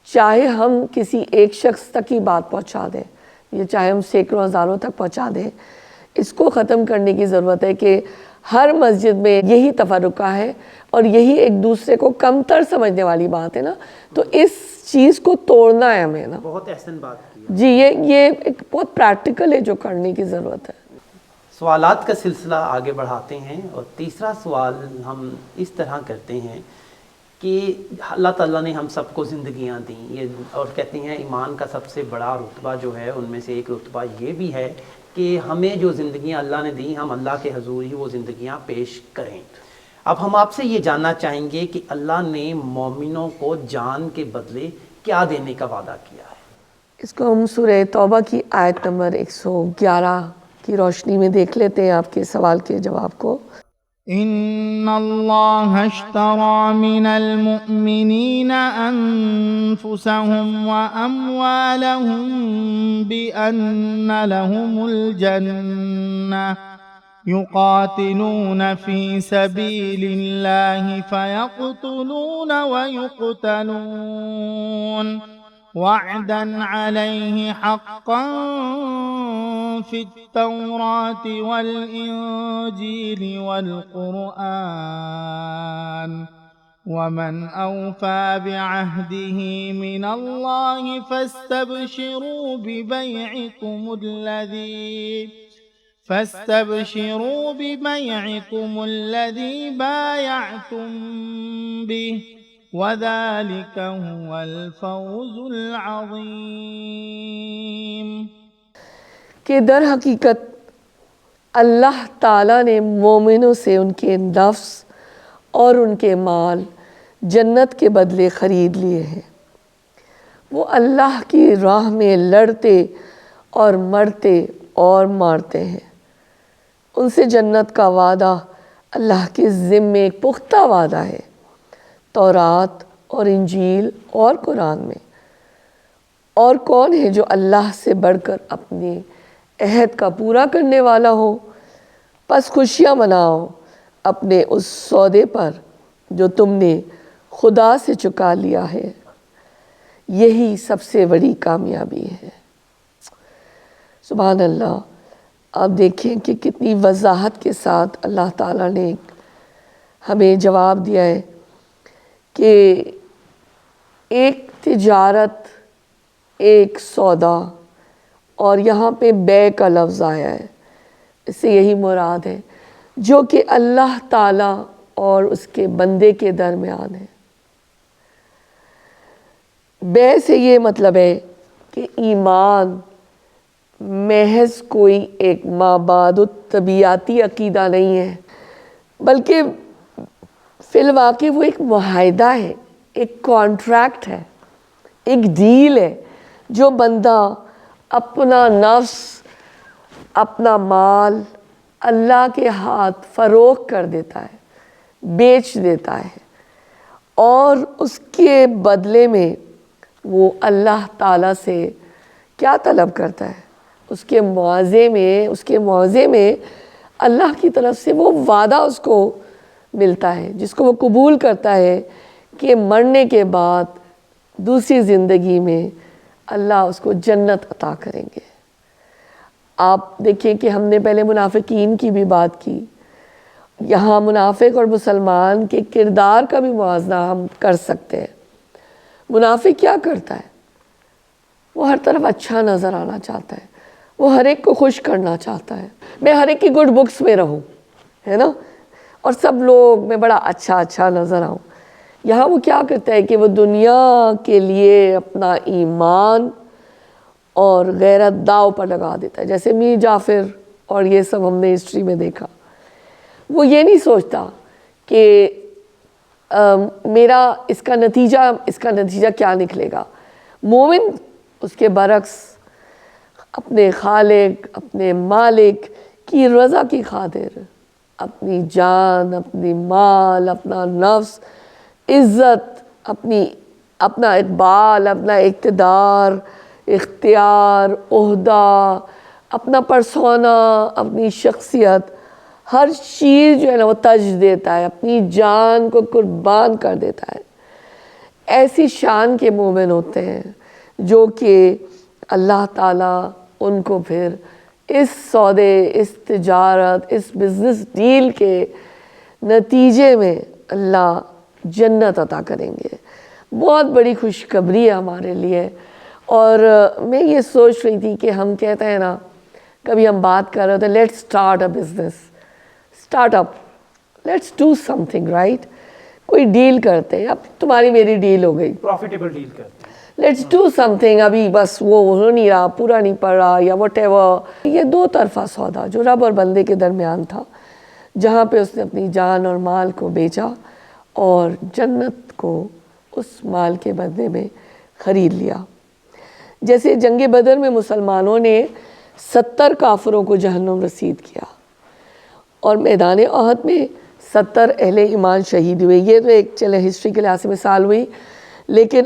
Speaker 2: چاہے ہم کسی ایک شخص تک ہی بات پہنچا دیں یا چاہے ہم سینکڑوں ہزاروں تک پہنچا دیں، اس کو ختم کرنے کی ضرورت ہے کہ ہر مسجد میں یہی تفرقہ ہے اور یہی ایک دوسرے کو کمتر سمجھنے والی بات ہے نا، تو اس چیز کو توڑنا ہے ہمیں نا۔
Speaker 1: بہت احسن بات کی
Speaker 2: جی یہ ایک بہت پریکٹیکل ہے جو کرنے کی ضرورت ہے۔
Speaker 1: سوالات کا سلسلہ آگے بڑھاتے ہیں، اور تیسرا سوال ہم اس طرح کرتے ہیں کہ اللہ تعالیٰ نے ہم سب کو زندگیاں دیں، یہ اور کہتے ہیں ایمان کا سب سے بڑا رتبہ جو ہے ان میں سے ایک رتبہ یہ بھی ہے کہ ہمیں جو زندگیاں اللہ نے دیں ہم اللہ کے حضور ہی وہ زندگیاں پیش کریں۔ اب ہم آپ سے یہ جاننا چاہیں گے کہ اللہ نے مومنوں کو جان کے بدلے کیا دینے کا وعدہ کیا ہے؟
Speaker 2: اس کو ہم سورہ توبہ کی آیت نمبر 111 کی روشنی میں دیکھ لیتے ہیں آپ کے سوال کے جواب کو۔
Speaker 3: ان اللہ اشترى من المؤمنین انفسهم واموالهم بان لهم الجنہ يقاتلون في سبيل الله فيقتلون ويقتلون وعدا عليه حقا في التوراة والإنجيل والقرآن ومن أوفى بعهده من الله فاستبشروا ببيعكم الذي بايعتم به وذلك هو الفوز العظیم۔
Speaker 2: کہ در حقیقت اللہ تعالیٰ نے مومنوں سے ان کے نفس اور ان کے مال جنت کے بدلے خرید لیے ہیں۔ وہ اللہ کی راہ میں لڑتے اور مرتے اور مارتے ہیں، ان سے جنت کا وعدہ اللہ کے ذمے ایک پختہ وعدہ ہے، تورات اور انجیل اور قرآن میں۔ اور کون ہے جو اللہ سے بڑھ کر اپنے عہد کا پورا کرنے والا ہو؟ پس خوشیاں مناؤ اپنے اس سودے پر جو تم نے خدا سے چکا لیا ہے، یہی سب سے بڑی کامیابی ہے۔ سبحان اللہ۔ آپ دیکھیں کہ کتنی وضاحت کے ساتھ اللہ تعالیٰ نے ہمیں جواب دیا ہے کہ ایک تجارت، ایک سودا، اور یہاں پہ بے کا لفظ آیا ہے، اس سے یہی مراد ہے جو کہ اللہ تعالیٰ اور اس کے بندے کے درمیان ہے۔ بے سے یہ مطلب ہے کہ ایمان محض کوئی ایک مابعد الطبیعاتی عقیدہ نہیں ہے، بلکہ فی الواقع وہ ایک معاہدہ ہے، ایک کانٹریکٹ ہے، ایک ڈیل ہے جو بندہ اپنا نفس، اپنا مال اللہ کے ہاتھ فروخت کر دیتا ہے، بیچ دیتا ہے، اور اس کے بدلے میں وہ اللہ تعالیٰ سے کیا طلب کرتا ہے؟ اس کے معاوضے میں اللہ کی طرف سے وہ وعدہ اس کو ملتا ہے، جس کو وہ قبول کرتا ہے کہ مرنے کے بعد دوسری زندگی میں اللہ اس کو جنت عطا کریں گے۔ آپ دیکھیں کہ ہم نے پہلے منافقین کی بھی بات کی، یہاں منافق اور مسلمان کے کردار کا بھی موازنہ ہم کر سکتے ہیں۔ منافق کیا کرتا ہے؟ وہ ہر طرف اچھا نظر آنا چاہتا ہے، وہ ہر ایک کو خوش کرنا چاہتا ہے، میں ہر ایک کی گڈ بکس میں رہوں، ہے نا، اور سب لوگ میں بڑا اچھا نظر آؤں۔ یہاں وہ کیا کرتا ہے کہ وہ دنیا کے لیے اپنا ایمان اور غیرت داؤ پر لگا دیتا ہے، جیسے میر جعفر اور یہ سب ہم نے ہسٹری میں دیکھا۔ وہ یہ نہیں سوچتا کہ میرا اس کا نتیجہ کیا نکلے گا۔ مومن اس کے برعکس اپنے خالق، اپنے مالک کی رضا کی خاطر اپنی جان، اپنی مال، اپنا نفس، عزت، اپنا اقبال، اپنا اقتدار، اختیار، عہدہ، اپنا پرسونا، اپنی شخصیت، ہر چیز جو ہے نا وہ تج دیتا ہے، اپنی جان کو قربان کر دیتا ہے۔ ایسی شان کے مومن ہوتے ہیں جو کہ اللہ تعالیٰ ان کو پھر اس سودے، اس تجارت، اس بزنس ڈیل کے نتیجے میں اللہ جنت عطا کریں گے۔ بہت بڑی خوشخبری ہے ہمارے لیے۔ اور میں یہ سوچ رہی تھی کہ ہم کہتے ہیں نا، کبھی ہم بات کر رہے ہوتے ہیں let's start a business, start up, let's do some thing, right? کوئی ڈیل کرتے ہیں، اب تمہاری میری ڈیل ہو گئی،
Speaker 1: پروفیٹیبل ڈیل کرتے ہیں،
Speaker 2: لیٹس ڈو سم تھنگ، ابھی بس وہ ہو نہیں رہا، پورا نہیں پڑ رہا، یا واٹ ایور۔ یہ دو طرفہ سودا جو رب اور بندے کے درمیان تھا، جہاں پہ اس نے اپنی جان اور مال کو بیچا اور جنت کو اس مال کے بدلے میں خرید لیا۔ جیسے جنگ بدر میں مسلمانوں نے 70 کافروں کو جہنم رسید کیا، اور میدان احد میں 70 اہل ایمان شہید ہوئے۔ یہ تو ایک چلے ہسٹری کے لحاظ سے مثال ہوئی، لیکن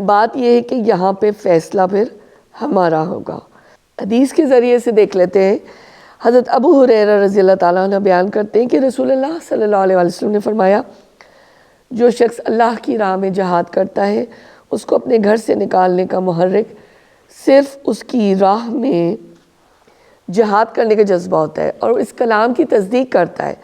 Speaker 2: بات یہ ہے کہ یہاں پہ فیصلہ پھر ہمارا ہوگا۔ حدیث کے ذریعے سے دیکھ لیتے ہیں۔ حضرت ابو ہریرہ رضی اللہ تعالیٰ عنہ بیان کرتے ہیں کہ رسول اللہ صلی اللہ علیہ وسلم نے فرمایا، جو شخص اللہ کی راہ میں جہاد کرتا ہے، اس کو اپنے گھر سے نکالنے کا محرک صرف اس کی راہ میں جہاد کرنے کا جذبہ ہوتا ہے، اور اس کلام کی تصدیق کرتا ہے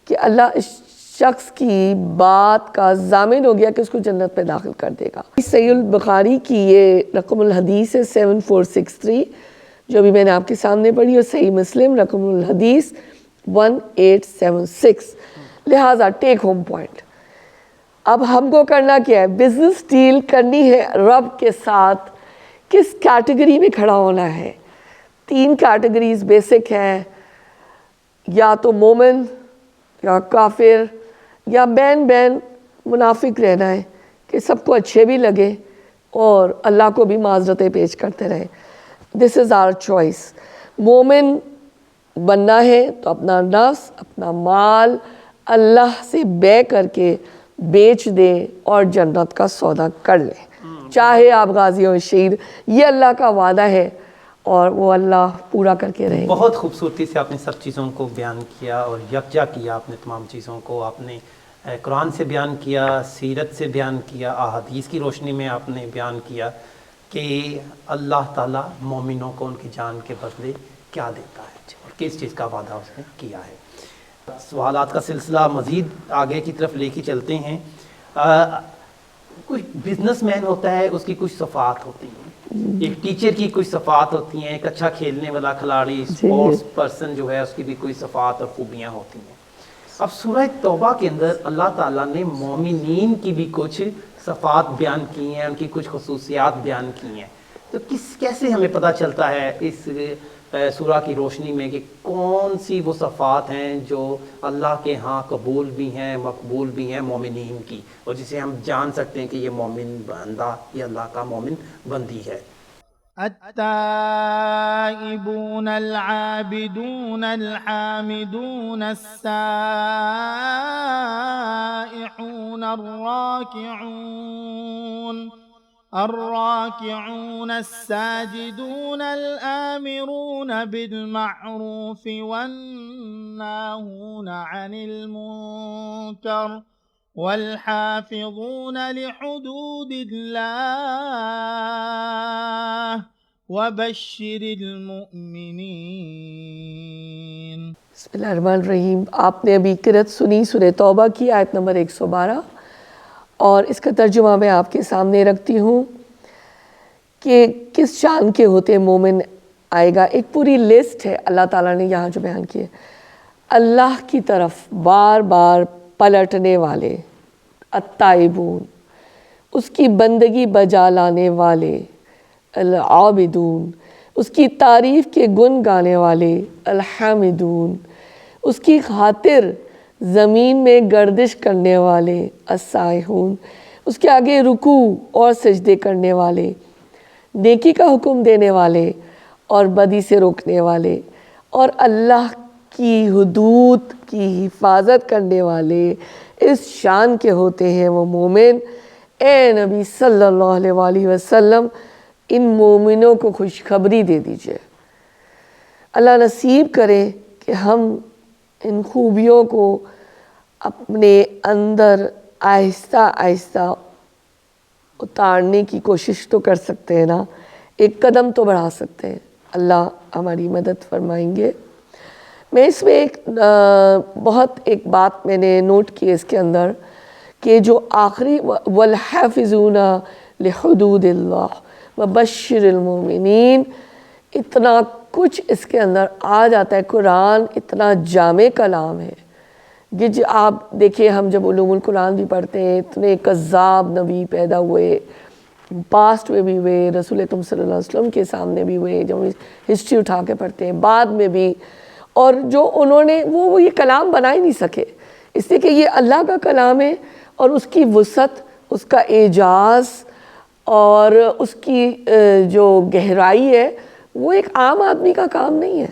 Speaker 2: کہ اللہ اس شخص کی بات کا ضامن ہو گیا کہ اس کو جنت میں داخل کر دے گا۔ صحیح البخاری کی یہ رقم الحدیث ہے 7463، جو ابھی میں نے آپ کے سامنے پڑھی، اور صحیح مسلم رقم الحدیث 1876۔ لہٰذا ٹیک ہوم پوائنٹ، اب ہم کو کرنا کیا ہے؟ بزنس ڈیل کرنی ہے رب کے ساتھ۔ کس کیٹیگری میں کھڑا ہونا ہے؟ 3 کیٹیگریز بیسک ہیں، یا تو مومن، یا کافر، یا بین منافق رہنا ہے کہ سب کو اچھے بھی لگے اور اللہ کو بھی معذرتیں پیش کرتے رہے۔ دس از آور چوائس۔ مومن بننا ہے تو اپنا نفس، اپنا مال اللہ سے بے کر کے بیچ دے اور جنت کا سودا کر لے، چاہے آپ غازی ہو شہید۔ یہ اللہ کا وعدہ ہے اور وہ اللہ پورا کر کے رہے گا۔
Speaker 1: بہت خوبصورتی سے آپ نے سب چیزوں کو بیان کیا اور یکجا کیا آپ نے تمام چیزوں کو۔ آپ نے قرآن سے بیان کیا، سیرت سے بیان کیا، احادیث کی روشنی میں آپ نے بیان کیا کہ اللہ تعالیٰ مومنوں کو ان کی جان کے بدلے کیا دیتا ہے اور کس چیز کا وعدہ اس نے کیا ہے۔ سوالات کا سلسلہ مزید آگے کی طرف لے کے چلتے ہیں۔ کوئی بزنس مین ہوتا ہے، اس کی کچھ صفات ہوتی ہیں، ایک ٹیچر کی کچھ صفات ہوتی ہیں، ایک اچھا کھیلنے والا کھلاڑی، اسپورٹس پرسن جو ہے اس کی بھی کوئی صفات اور خوبیاں ہوتی ہیں۔ اب سورہ توبہ کے اندر اللہ تعالیٰ نے مومنین کی بھی کچھ صفات بیان کی ہیں، ان کی کچھ خصوصیات بیان کی ہیں، تو کیسے ہمیں پتہ چلتا ہے اس سورہ کی روشنی میں کہ کون سی وہ صفات ہیں جو اللہ کے ہاں قبول بھی ہیں، مقبول بھی ہیں مومنین کی، اور جسے ہم جان سکتے ہیں کہ یہ مومن بندہ، یہ اللہ کا مومن بندی ہے؟
Speaker 3: التائبون العابدون الحامدون السائحون الراكعون الساجدون الآمرون بالمعروف والناهون عن المنكر والحافظون لحدود الله وبشر المؤمنین۔
Speaker 2: بسم اللہ الرحمن الرحیم۔ آپ نے ابھی قرأت سنی سورہ توبہ کی آیت نمبر 112، اور اس کا ترجمہ میں آپ کے سامنے رکھتی ہوں کہ کس شان کے ہوتے مومن آئے گا۔ ایک پوری لسٹ ہے اللہ تعالیٰ نے یہاں جو بیان کی ہے۔ اللہ کی طرف بار بار پلٹنے والے، التائبون، اس کی بندگی بجا لانے والے، العابدون، اس کی تعریف کے گن گانے والے، الحامدون، اس کی خاطر زمین میں گردش کرنے والے، السائحون، اس کے آگے رکوع اور سجدے کرنے والے، نیکی کا حکم دینے والے اور بدی سے روکنے والے، اور اللہ کی حدود کی حفاظت کرنے والے اس شان کے ہوتے ہیں وہ مومن۔ اے نبی صلی اللہ علیہ وآلہ وسلم، ان مومنوں کو خوشخبری دے دیجئے۔ اللہ نصیب کرے کہ ہم ان خوبیوں کو اپنے اندر آہستہ آہستہ اتارنے کی کوشش تو کر سکتے ہیں نا، ایک قدم تو بڑھا سکتے ہیں۔ اللہ ہماری مدد فرمائیں گے۔ میں اس میں ایک بات میں نے نوٹ کی اس کے اندر کہ جو آخری والحافظون لحدود اللہ وبشر المؤمنین، اتنا کچھ اس کے اندر آ جاتا ہے۔ قرآن اتنا جامع کلام ہے کہ آپ دیکھیں، ہم جب علوم القرآن بھی پڑھتے ہیں، اتنے کذاب نبی پیدا ہوئے، پاسٹ میں بھی ہوئے، رسول اکرم صلی اللہ علیہ وسلم کے سامنے بھی ہوئے، جب ہسٹری اٹھا کے پڑھتے ہیں، بعد میں بھی، اور جو انہوں نے وہ یہ کلام بنا ہی نہیں سکے، اس لیے کہ یہ اللہ کا کلام ہے، اور اس کی وسعت، اس کا اعجاز اور اس کی جو گہرائی ہے وہ ایک عام آدمی کا کام نہیں ہے۔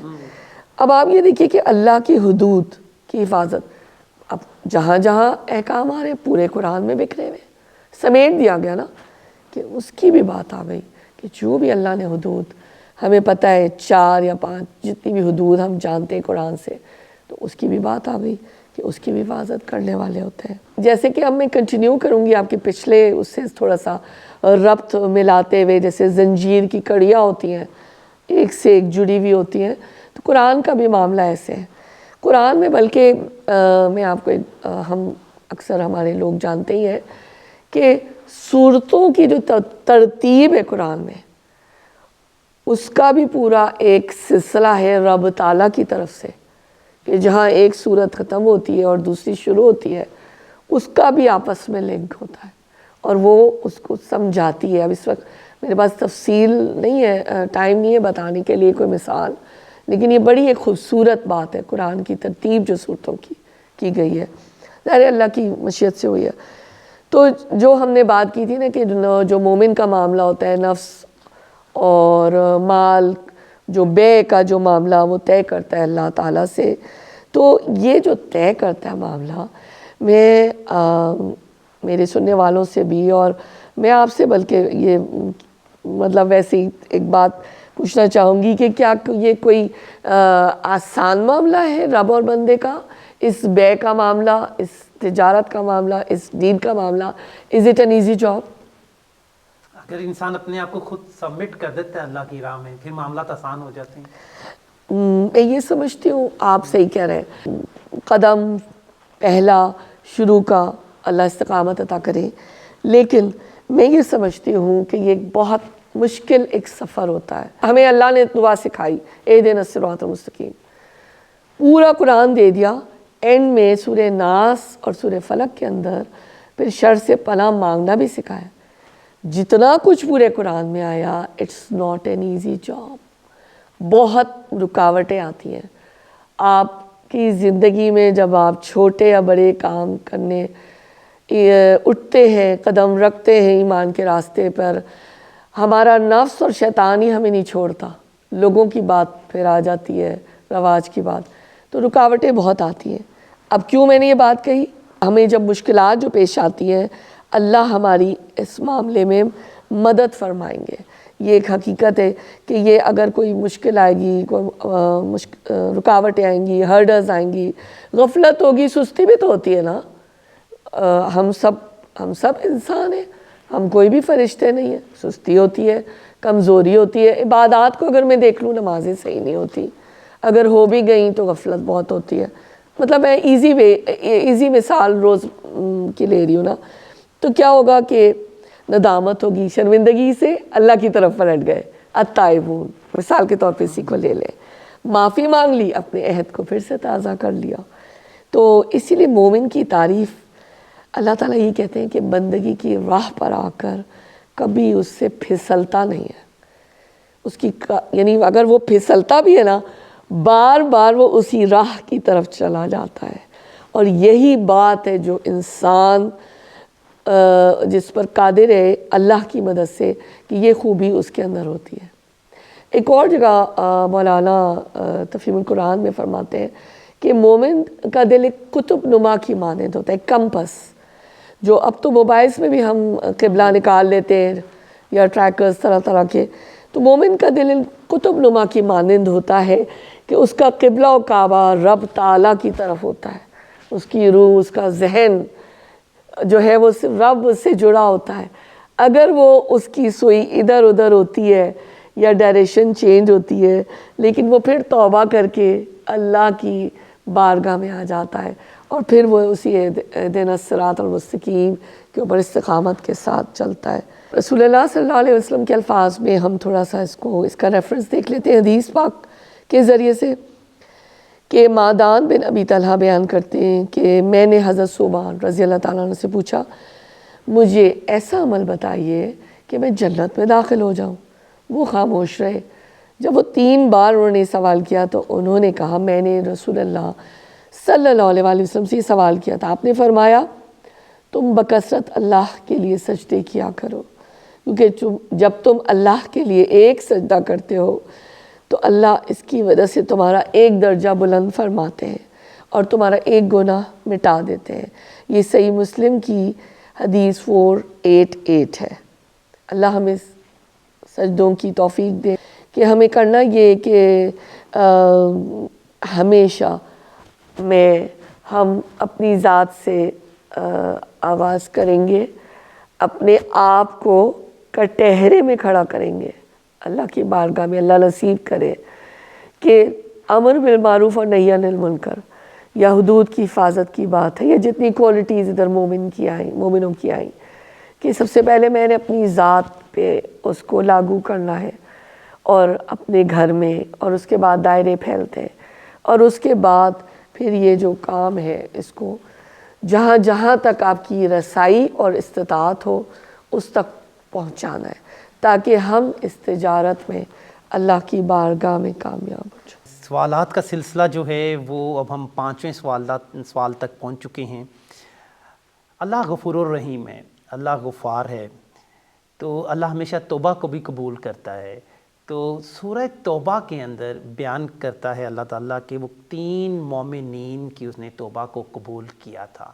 Speaker 2: اب آپ یہ دیکھیے کہ اللہ کی حدود کی حفاظت، اب جہاں جہاں احکام آ رہے ہیں پورے قرآن میں بکھرے ہوئے، سمیٹ دیا گیا نا، کہ اس کی بھی بات آ گئی کہ جو بھی اللہ نے حدود، ہمیں پتہ ہے 4 یا 5 جتنی بھی حدود ہم جانتے ہیں قرآن سے، تو اس کی بھی بات آ گئی کہ اس کی بھی حفاظت کرنے والے ہوتے ہیں۔ جیسے کہ اب میں کنٹینیو کروں گی آپ کے پچھلے اس سے تھوڑا سا ربط ملاتے ہوئے، جیسے زنجیر کی کڑیاں ہوتی ہیں ایک سے ایک جڑی ہوئی ہوتی ہیں، تو قرآن کا بھی معاملہ ایسے ہے۔ قرآن میں بلکہ میں آپ کو ہم اکثر ہمارے لوگ جانتے ہی ہیں کہ سورتوں کی جو ترتیب ہے قرآن میں، اس کا بھی پورا ایک سلسلہ ہے رب تعالیٰ کی طرف سے، کہ جہاں ایک سورت ختم ہوتی ہے اور دوسری شروع ہوتی ہے، اس کا بھی آپس میں لنک ہوتا ہے اور وہ اس کو سمجھاتی ہے۔ اب اس وقت میرے پاس تفصیل نہیں ہے، ٹائم نہیں ہے بتانے کے لیے کوئی مثال، لیکن یہ بڑی ایک خوبصورت بات ہے قرآن کی ترتیب جو صورتوں کی گئی ہے، ظاہر اللہ کی مشیت سے ہوئی ہے۔ تو جو ہم نے بات کی تھی نا کہ جو مومن کا معاملہ ہوتا ہے، نفس اور مال، جو بے کا جو معاملہ وہ طے کرتا ہے اللہ تعالیٰ سے، تو یہ جو طے کرتا ہے معاملہ، میں میرے سننے والوں سے بھی اور میں آپ سے بلکہ یہ مطلب ویسے ہی ایک بات پوچھنا چاہوں گی کہ کیا یہ کوئی آسان معاملہ ہے رب اور بندے کا، اس بے کا معاملہ، اس تجارت کا معاملہ، اس دین کا معاملہ؟ Is it N easy job?
Speaker 1: اگر انسان اپنے آپ کو خود سبمٹ کر دیتا ہے اللہ کی راہ میں، پھر معاملات آسان ہو جاتے ہیں۔
Speaker 2: میں یہ سمجھتی ہوں آپ صحیح کہہ رہے ہیں، قدم پہلا شروع کا اللہ استقامت عطا کرے، لیکن میں یہ سمجھتی ہوں کہ یہ ایک بہت مشکل ایک سفر ہوتا ہے۔ ہمیں اللہ نے دعا سکھائی، اہدنا الصراط المستقیم، پورا قرآن دے دیا، اینڈ میں سورہ ناس اور سورہ فلق کے اندر پھر شر سے پناہ مانگنا بھی سکھایا۔ جتنا کچھ پورے قرآن میں آیا، it's not an easy job, بہت رکاوٹیں آتی ہیں آپ کی زندگی میں جب آپ چھوٹے یا بڑے کام کرنے اٹھتے ہیں، قدم رکھتے ہیں ایمان کے راستے پر۔ ہمارا نفس اور شیطان ہی ہمیں نہیں چھوڑتا، لوگوں کی بات پھر آ جاتی ہے، رواج کی بات، تو رکاوٹیں بہت آتی ہیں۔ اب کیوں میں نے یہ بات کہی؟ ہمیں جب مشکلات جو پیش آتی ہیں اللہ ہماری اس معاملے میں مدد فرمائیں گے۔ یہ ایک حقیقت ہے کہ یہ اگر کوئی مشکل آئے گی، کوئی رکاوٹیں آئیں گی، ہرڈز آئیں گی، غفلت ہوگی، سستی بھی تو ہوتی ہے نا۔ ہم سب انسان ہیں، ہم کوئی بھی فرشتے نہیں ہیں، سستی ہوتی ہے، کمزوری ہوتی ہے۔ عبادات کو اگر میں دیکھ لوں، نمازیں صحیح نہیں ہوتی، اگر ہو بھی گئیں تو غفلت بہت ہوتی ہے۔ مطلب میں ایزی مثال روز کی لے رہی ہوں نا، تو کیا ہوگا کہ ندامت ہوگی، شرمندگی سے اللہ کی طرف پلٹ گئے، التائبون، مثال کے طور پہ اسی کو لے لیں، معافی مانگ لی، اپنے عہد کو پھر سے تازہ کر لیا۔ تو اسی لیے مومن کی تعریف اللہ تعالیٰ یہ کہتے ہیں کہ بندگی کی راہ پر آ کر کبھی اس سے پھسلتا نہیں ہے، اس کی یعنی اگر وہ پھسلتا بھی ہے نا، بار بار وہ اسی راہ کی طرف چلا جاتا ہے۔ اور یہی بات ہے جو انسان جس پر قادر ہے اللہ کی مدد سے، کہ یہ خوبی اس کے اندر ہوتی ہے۔ ایک اور جگہ مولانا تفہیم القرآن میں فرماتے ہیں کہ مومن کا دل ایک قطب نما کی مانند ہوتا ہے، کمپس، جو اب تو موبائلز میں بھی ہم قبلہ نکال لیتے ہیں یا ٹریکرز طرح طرح کے، تو مومن کا دل قطب نما کی مانند ہوتا ہے کہ اس کا قبلہ و کعبہ رب تعالیٰ کی طرف ہوتا ہے، اس کی روح، اس کا ذہن جو ہے وہ صرف رب سے جڑا ہوتا ہے۔ اگر وہ اس کی سوئی ادھر ادھر ہوتی ہے یا ڈائریکشن چینج ہوتی ہے، لیکن وہ پھر توبہ کر کے اللہ کی بارگاہ میں آ جاتا ہے، اور پھر وہ اسی اہدنا الصراط المستقیم کے اوپر استقامت کے ساتھ چلتا ہے۔ رسول اللہ صلی اللہ علیہ وسلم کے الفاظ میں ہم تھوڑا سا اس کا ریفرنس دیکھ لیتے ہیں حدیث پاک کے ذریعے سے، کہ معدان بن ابی طلحہ بیان کرتے ہیں کہ میں نے حضرت صوبان رضی اللہ تعالیٰ عنہ سے پوچھا، مجھے ایسا عمل بتائیے کہ میں جنت میں داخل ہو جاؤں۔ وہ خاموش رہے۔ جب وہ 3 بار انہوں نے سوال کیا تو انہوں نے کہا، میں نے رسول اللہ صلی اللہ علیہ وآلہ وسلم سے یہ سوال کیا تھا، آپ نے فرمایا تم بکثرت اللہ کے لیے سجدے کیا کرو، کیونکہ جب تم اللہ کے لیے ایک سجدہ کرتے ہو تو اللہ اس کی وجہ سے تمہارا ایک درجہ بلند فرماتے ہیں اور تمہارا ایک گناہ مٹا دیتے ہیں۔ یہ صحیح مسلم کی حدیث 488 ہے۔ اللہ ہمیں سجدوں کی توفیق دے کہ ہمیں کرنا یہ کہ ہمیشہ ہم اپنی ذات سے آغاز کریں گے، اپنے آپ کو کٹہرے میں کھڑا کریں گے اللہ کی بارگاہ میں۔ اللہ نصیب کرے کہ امر بالمعروف اور نہی عن المنکر یا حدود کی حفاظت کی بات ہے، یا جتنی کوالٹیز ادھر مومنوں کی آئیں، کہ سب سے پہلے میں نے اپنی ذات پہ اس کو لاگو کرنا ہے، اور اپنے گھر میں، اور اس کے بعد دائرے پھیلتے ہیں، اور اس کے بعد پھر یہ جو کام ہے اس کو جہاں جہاں تک آپ کی رسائی اور استطاعت ہو اس تک پہنچانا ہے، تاکہ ہم اس تجارت میں اللہ کی بارگاہ میں کامیاب ہو جائیں۔
Speaker 1: سوالات کا سلسلہ جو ہے وہ اب ہم 5ویں سوال تک پہنچ چکے ہیں۔ اللہ غفور الرحیم ہے، اللہ غفار ہے، تو اللہ ہمیشہ توبہ کو بھی قبول کرتا ہے۔ تو سورہ توبہ کے اندر بیان کرتا ہے اللہ تعالیٰ کہ وہ 3 مومنین کی اس نے توبہ کو قبول کیا تھا۔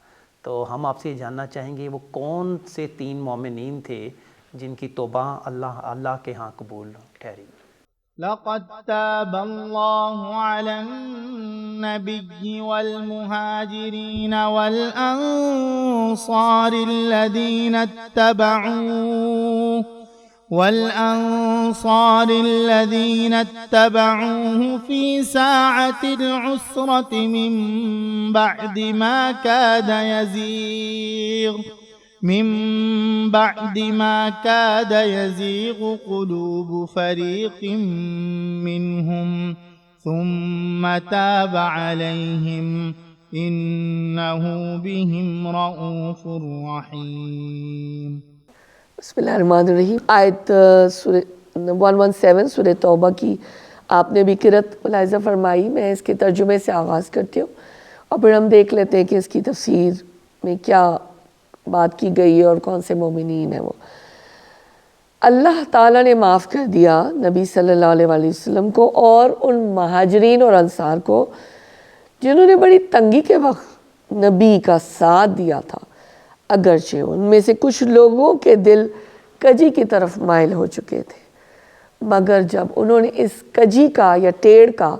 Speaker 1: تو ہم آپ سے جاننا چاہیں گے وہ کون سے 3 مومنین تھے جن کی توبہ اللہ کے ہاں قبول ٹھہری۔
Speaker 3: لقد تاب الله على النبي والمهاجرين والأنصار الذين اتبعوه في ساعة العسرة من بعد ما كاد يزيغ قلوب فريق منهم ثم تاب عليهم إنه بهم رؤوف رحيم۔
Speaker 2: بسم اللہ الرحمن الرحیم۔ آیت 117 سورہ توبہ کی آپ نے بھی قرأت ملاحظہ فرمائی، میں اس کے ترجمے سے آغاز کرتی ہوں اور پھر ہم دیکھ لیتے ہیں کہ اس کی تفسیر میں کیا بات کی گئی ہے اور کون سے مومنین ہیں وہ۔ اللہ تعالیٰ نے معاف کر دیا نبی صلی اللہ علیہ وآلہ وسلم کو اور ان مہاجرین اور انصار کو جنہوں نے بڑی تنگی کے وقت نبی کا ساتھ دیا تھا، اگرچہ ان میں سے کچھ لوگوں کے دل کجی کی طرف مائل ہو چکے تھے، مگر جب انہوں نے اس کجی کا یا ٹیڑھ کا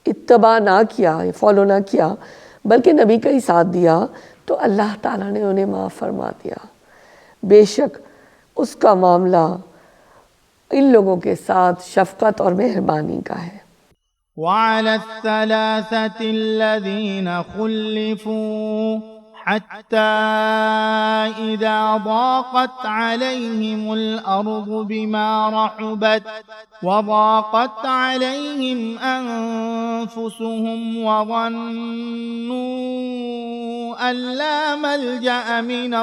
Speaker 2: اتباع نہ کیا، فالو نہ کیا، بلکہ نبی کا ہی ساتھ دیا، تو اللہ تعالیٰ نے انہیں معاف فرما دیا۔ بے شک اس کا معاملہ ان لوگوں کے ساتھ شفقت اور مہربانی کا ہے۔
Speaker 3: وعلى الثلاثة الذين خلفوا حتى إذا ضاقت عليهم الأرض بما رحبت وضاقت عليهم أنفسهم وظنوا أن لا ملجأ من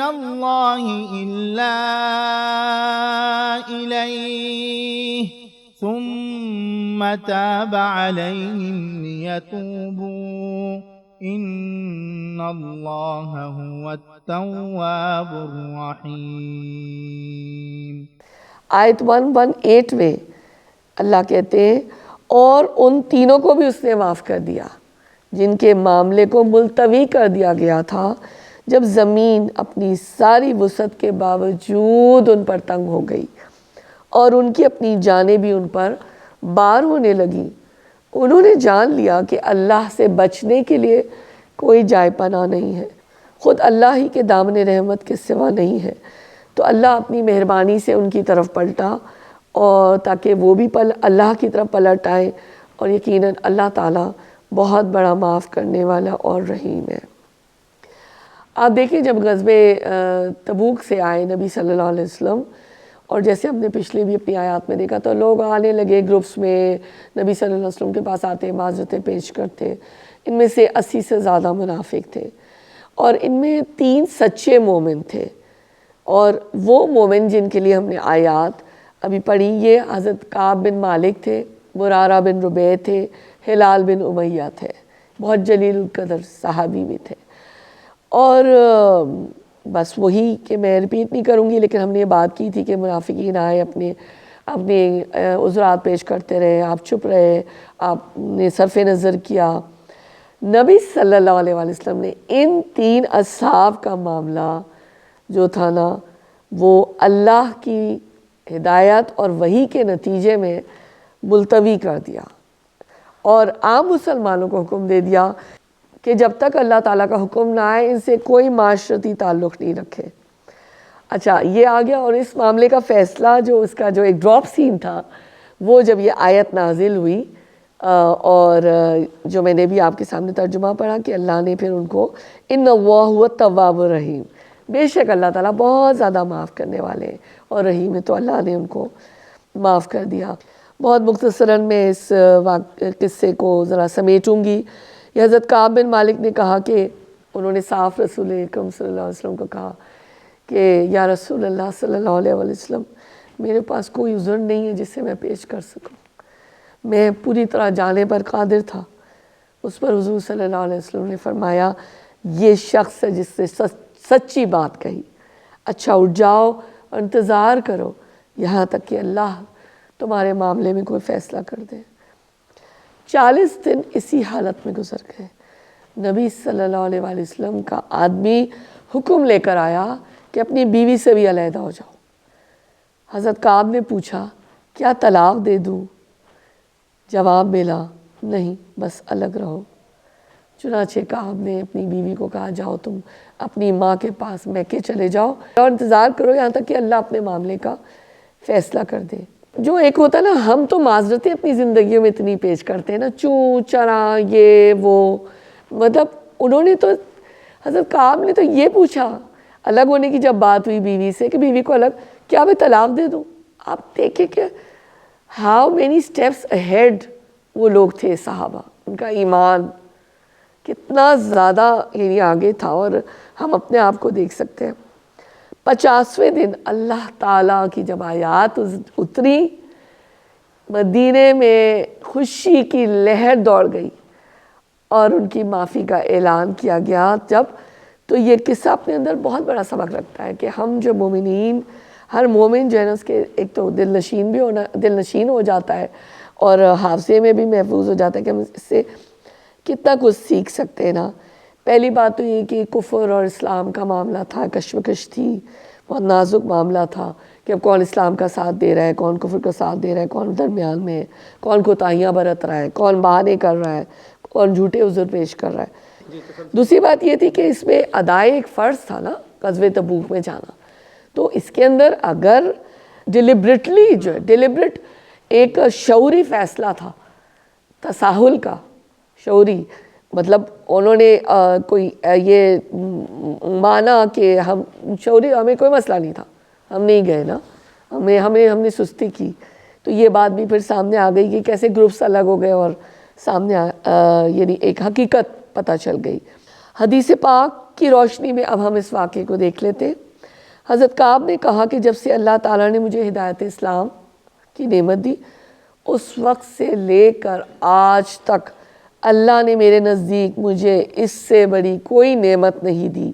Speaker 3: الله إلا إليه ثم تاب عليهم ليتوبوا إن الله هو التواب الرحيم۔
Speaker 2: آیت 118 میں اللہ کہتے ہیں اور ان تینوں کو بھی اس نے معاف کر دیا جن کے معاملے کو ملتوی کر دیا گیا تھا جب زمین اپنی ساری وسعت کے باوجود ان پر تنگ ہو گئی اور ان کی اپنی جانیں بھی ان پر بار ہونے لگیں۔ انہوں نے جان لیا کہ اللہ سے بچنے کے لیے کوئی جائے پناہ نہیں ہے، خود اللہ ہی کے دامن رحمت کے سوا نہیں ہے، تو اللہ اپنی مہربانی سے ان کی طرف پلٹا اور تاکہ وہ بھی اللہ کی طرف پلٹ آئیں، اور یقیناً اللہ تعالیٰ بہت بڑا معاف کرنے والا اور رحیم ہے۔ آپ دیکھیں جب غزوہ تبوک سے آئے نبی صلی اللہ علیہ وسلم، اور جیسے ہم نے پچھلے بھی اپنی آیات میں دیکھا تو لوگ آنے لگے گروپس میں، نبی صلی اللہ علیہ وسلم کے پاس آتے، معذرتیں پیش کرتے، ان میں سے 80 سے زیادہ منافق تھے، اور ان میں 3 سچے مومن تھے، اور وہ مومن جن کے لیے ہم نے آیات ابھی پڑھی یہ حضرت کعب بن مالک تھے، مرارہ بن ربیع تھے، ہلال بن امیہ تھے، بہت جلیل القدر صحابی بھی تھے۔ اور بس وہی کہ میں ریپیٹ نہیں کروں گی، لیکن ہم نے یہ بات کی تھی کہ منافقین آئے، اپنے عذرات پیش کرتے رہے، آپ چپ رہے، آپ نے صرف نظر کیا۔ نبی صلی اللہ علیہ وآلہ وسلم نے ان 3 اصحاب کا معاملہ جو تھا نا وہ اللہ کی ہدایت اور وحی کے نتیجے میں ملتوی کر دیا، اور عام مسلمانوں کو حکم دے دیا کہ جب تک اللہ تعالیٰ کا حکم نہ آئے ان سے کوئی معاشرتی تعلق نہیں رکھے۔ اچھا یہ آ گیا، اور اس معاملے کا فیصلہ جو اس کا جو ایک ڈراپ سین تھا وہ جب یہ آیت نازل ہوئی، اور جو میں نے بھی آپ کے سامنے ترجمہ پڑھا کہ اللہ نے پھر ان کو ان اللہ هو التواب الرحیم، بے شک اللہ تعالیٰ بہت زیادہ معاف کرنے والے ہیں اور رحیم ہے، تو اللہ نے ان کو معاف کر دیا۔ بہت مختصراً میں اس قصے کو ذرا سمیٹوں گی۔ یہ حضرت کعب بن مالک نے کہا کہ انہوں نے صاف رسول اکرم صلی اللہ علیہ وسلم کو کہا کہ یا رسول اللہ صلی اللہ علیہ وسلم، میرے پاس کوئی عذر نہیں ہے جس سے میں پیش کر سکوں، میں پوری طرح جانے پر قادر تھا۔ اس پر حضور صلی اللہ علیہ وسلم نے فرمایا یہ شخص ہے جس سے سچی بات کہی، اچھا اٹھ جاؤ اور انتظار کرو یہاں تک کہ اللہ تمہارے معاملے میں کوئی فیصلہ کر دے۔ 40 دن اسی حالت میں گزر گئے۔ نبی صلی اللہ علیہ وآلہ وسلم کا آدمی حکم لے کر آیا کہ اپنی بیوی سے بھی علیحدہ ہو جاؤ۔ حضرت کعب نے پوچھا کیا طلاق دے دوں؟ جواب ملا نہیں، بس الگ رہو۔ چنانچہ کعب نے اپنی بیوی کو کہا جاؤ تم اپنی ماں کے پاس میکے چلے جاؤ اور انتظار کرو یہاں تک کہ اللہ اپنے معاملے کا فیصلہ کر دے۔ جو ایک ہوتا ہے نا، ہم تو معذرتیں اپنی زندگیوں میں اتنی پیش کرتے ہیں نا، چوں چرا یہ وہ، مطلب انہوں نے تو حضرت کعب نے تو یہ پوچھا الگ ہونے کی جب بات ہوئی بیوی سے کہ بیوی کو الگ، کیا میں طلاق دے دوں؟ آپ دیکھیں کہ ہاؤ مینی سٹیپس اہیڈ وہ لوگ تھے صحابہ، ان کا ایمان کتنا زیادہ یعنی آگے تھا، اور ہم اپنے آپ کو دیکھ سکتے ہیں۔ 50ویں دن اللہ تعالیٰ کی جب آیات اتری، مدینے میں خوشی کی لہر دوڑ گئی اور ان کی معافی کا اعلان کیا گیا، جب تو یہ قصہ اپنے اندر بہت بڑا سبق رکھتا ہے کہ ہم جو مومنین، ہر مومن جو ہے نا اس کے ایک تو دل نشین ہو جاتا ہے اور حافظے میں بھی محفوظ ہو جاتا ہے کہ ہم اس سے کتنا کچھ سیکھ سکتے ہیں نا۔ پہلی بات تو یہ کہ کفر اور اسلام کا معاملہ تھا، کشمکش تھی، بہت نازک معاملہ تھا کہ اب کون اسلام کا ساتھ دے رہا ہے، کون کفر کا ساتھ دے رہا ہے، کون درمیان میں ہے، کون کوتاہیاں برت رہا ہے، کون بہانے کر رہا ہے، کون جھوٹے عذر پیش کر رہا ہے۔ دوسری بات یہ تھی کہ اس میں ادائے ایک فرض تھا نا، غزوہ تبوک میں جانا، تو اس کے اندر اگر ڈیلیبریٹ ایک شعوری فیصلہ تھا، تساہل کا، شعوری، مطلب انہوں نے کوئی یہ مانا کہ ہم شعوری، ہمیں کوئی مسئلہ نہیں تھا، ہم نہیں گئے نا، ہم نے سستی کی، تو یہ بات بھی پھر سامنے آ گئی کہ کیسے گروپس الگ ہو گئے اور سامنے یعنی ایک حقیقت پتہ چل گئی۔ حدیث پاک کی روشنی میں اب ہم اس واقعے کو دیکھ لیتے ہیں۔ حضرت کعب نے کہا کہ جب سے اللہ تعالیٰ نے مجھے ہدایت اسلام کی نعمت دی، اس وقت سے لے کر آج تک اللہ نے میرے نزدیک مجھے اس سے بڑی کوئی نعمت نہیں دی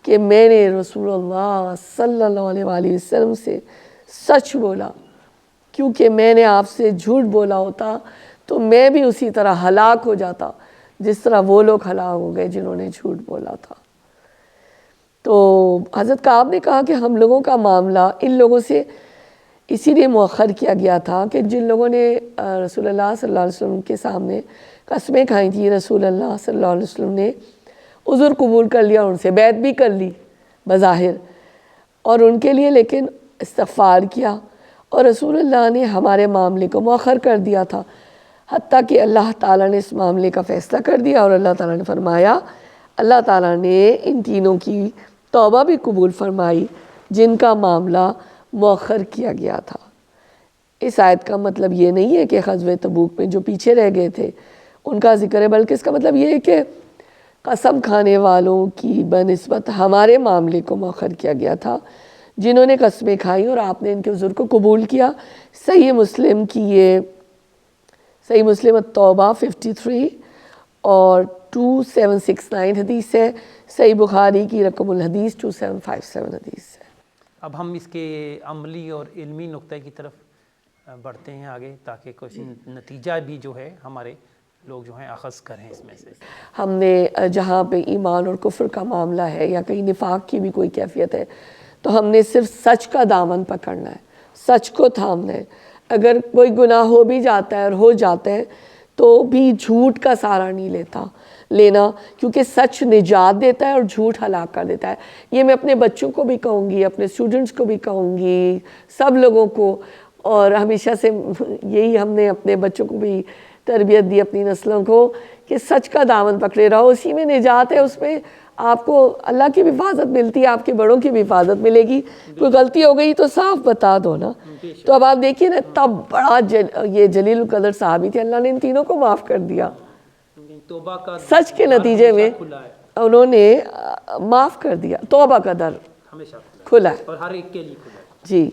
Speaker 2: کہ میں نے رسول اللہ صلی اللہ علیہ وآلہ وسلم سے سچ بولا، کیونکہ میں نے آپ سے جھوٹ بولا ہوتا تو میں بھی اسی طرح ہلاک ہو جاتا جس طرح وہ لوگ ہلاک ہو گئے جنہوں نے جھوٹ بولا تھا۔ تو حضرت کعب نے کہا کہ ہم لوگوں کا معاملہ ان لوگوں سے اسی لیے مؤخر کیا گیا تھا کہ جن لوگوں نے رسول اللہ صلی اللہ علیہ وسلم کے سامنے قسمیں کھائی تھیں، رسول اللہ صلی اللہ علیہ وسلم نے عذر قبول کر لیا، ان سے بیعت بھی کر لی بظاہر، اور ان کے لیے لیکن استغفار کیا، اور رسول اللہ نے ہمارے معاملے کو مؤخر کر دیا تھا، حتیٰ کہ اللہ تعالیٰ نے اس معاملے کا فیصلہ کر دیا، اور اللہ تعالیٰ نے فرمایا، اللہ تعالیٰ نے ان تینوں کی توبہ بھی قبول فرمائی جن کا معاملہ مؤخر کیا گیا تھا۔ اس آیت کا مطلب یہ نہیں ہے کہ غزوہ تبوک میں جو پیچھے رہ گئے تھے ان کا ذکر ہے، بلکہ اس کا مطلب یہ ہے کہ قسم کھانے والوں کی بنسبت ہمارے معاملے کو مؤخر کیا گیا تھا، جنہوں نے قسمیں کھائیں اور آپ نے ان کے عذر کو قبول کیا۔ صحیح مسلم کی یہ صحیح مسلم التوبہ 53 اور 2769 حدیث ہے، صحیح بخاری کی رقم الحدیث 2757 حدیث ہے۔
Speaker 1: اب ہم اس کے عملی اور علمی نقطہ کی طرف بڑھتے ہیں آگے، تاکہ کچھ نتیجہ بھی جو ہے ہمارے لوگ جو ہیں اخذ کریں اس میں سے۔
Speaker 2: ہم نے جہاں پہ ایمان اور کفر کا معاملہ ہے یا کہیں نفاق کی بھی کوئی کیفیت ہے تو ہم نے صرف سچ کا دامن پکڑنا ہے، سچ کو تھامنا ہے۔ اگر کوئی گناہ ہو بھی جاتا ہے اور ہو جاتا ہے تو بھی جھوٹ کا سہارا نہیں لینا، کیونکہ سچ نجات دیتا ہے اور جھوٹ ہلاک کر دیتا ہے۔ یہ میں اپنے بچوں کو بھی کہوں گی، اپنے اسٹوڈنٹس کو بھی کہوں گی، سب لوگوں کو، اور ہمیشہ سے یہی ہم نے اپنے بچوں کو بھی تربیت دی، اپنی نسلوں کو، کہ سچ کا دامن پکڑے رہو، اسی میں نجات ہے، اس میں آپ کو اللہ کی بھی حفاظت ملتی ہے، آپ کے بڑوں کی بھی حفاظت ملے گی۔ کوئی غلطی ہو گئی تو صاف بتا دو نا۔ تو اب آپ دیکھیے نا، تب بڑا یہ جلیل القدر صحابی تھے، اللہ نے ان تینوں کو معاف کر دیا، سچ کے نتیجے میں انہوں نے معاف کر دیا۔ توبہ کا در
Speaker 1: ہمیشہ
Speaker 2: کھلا ہے،
Speaker 1: اور ہر ایک کے لیے کھلا ہے۔
Speaker 2: جی۔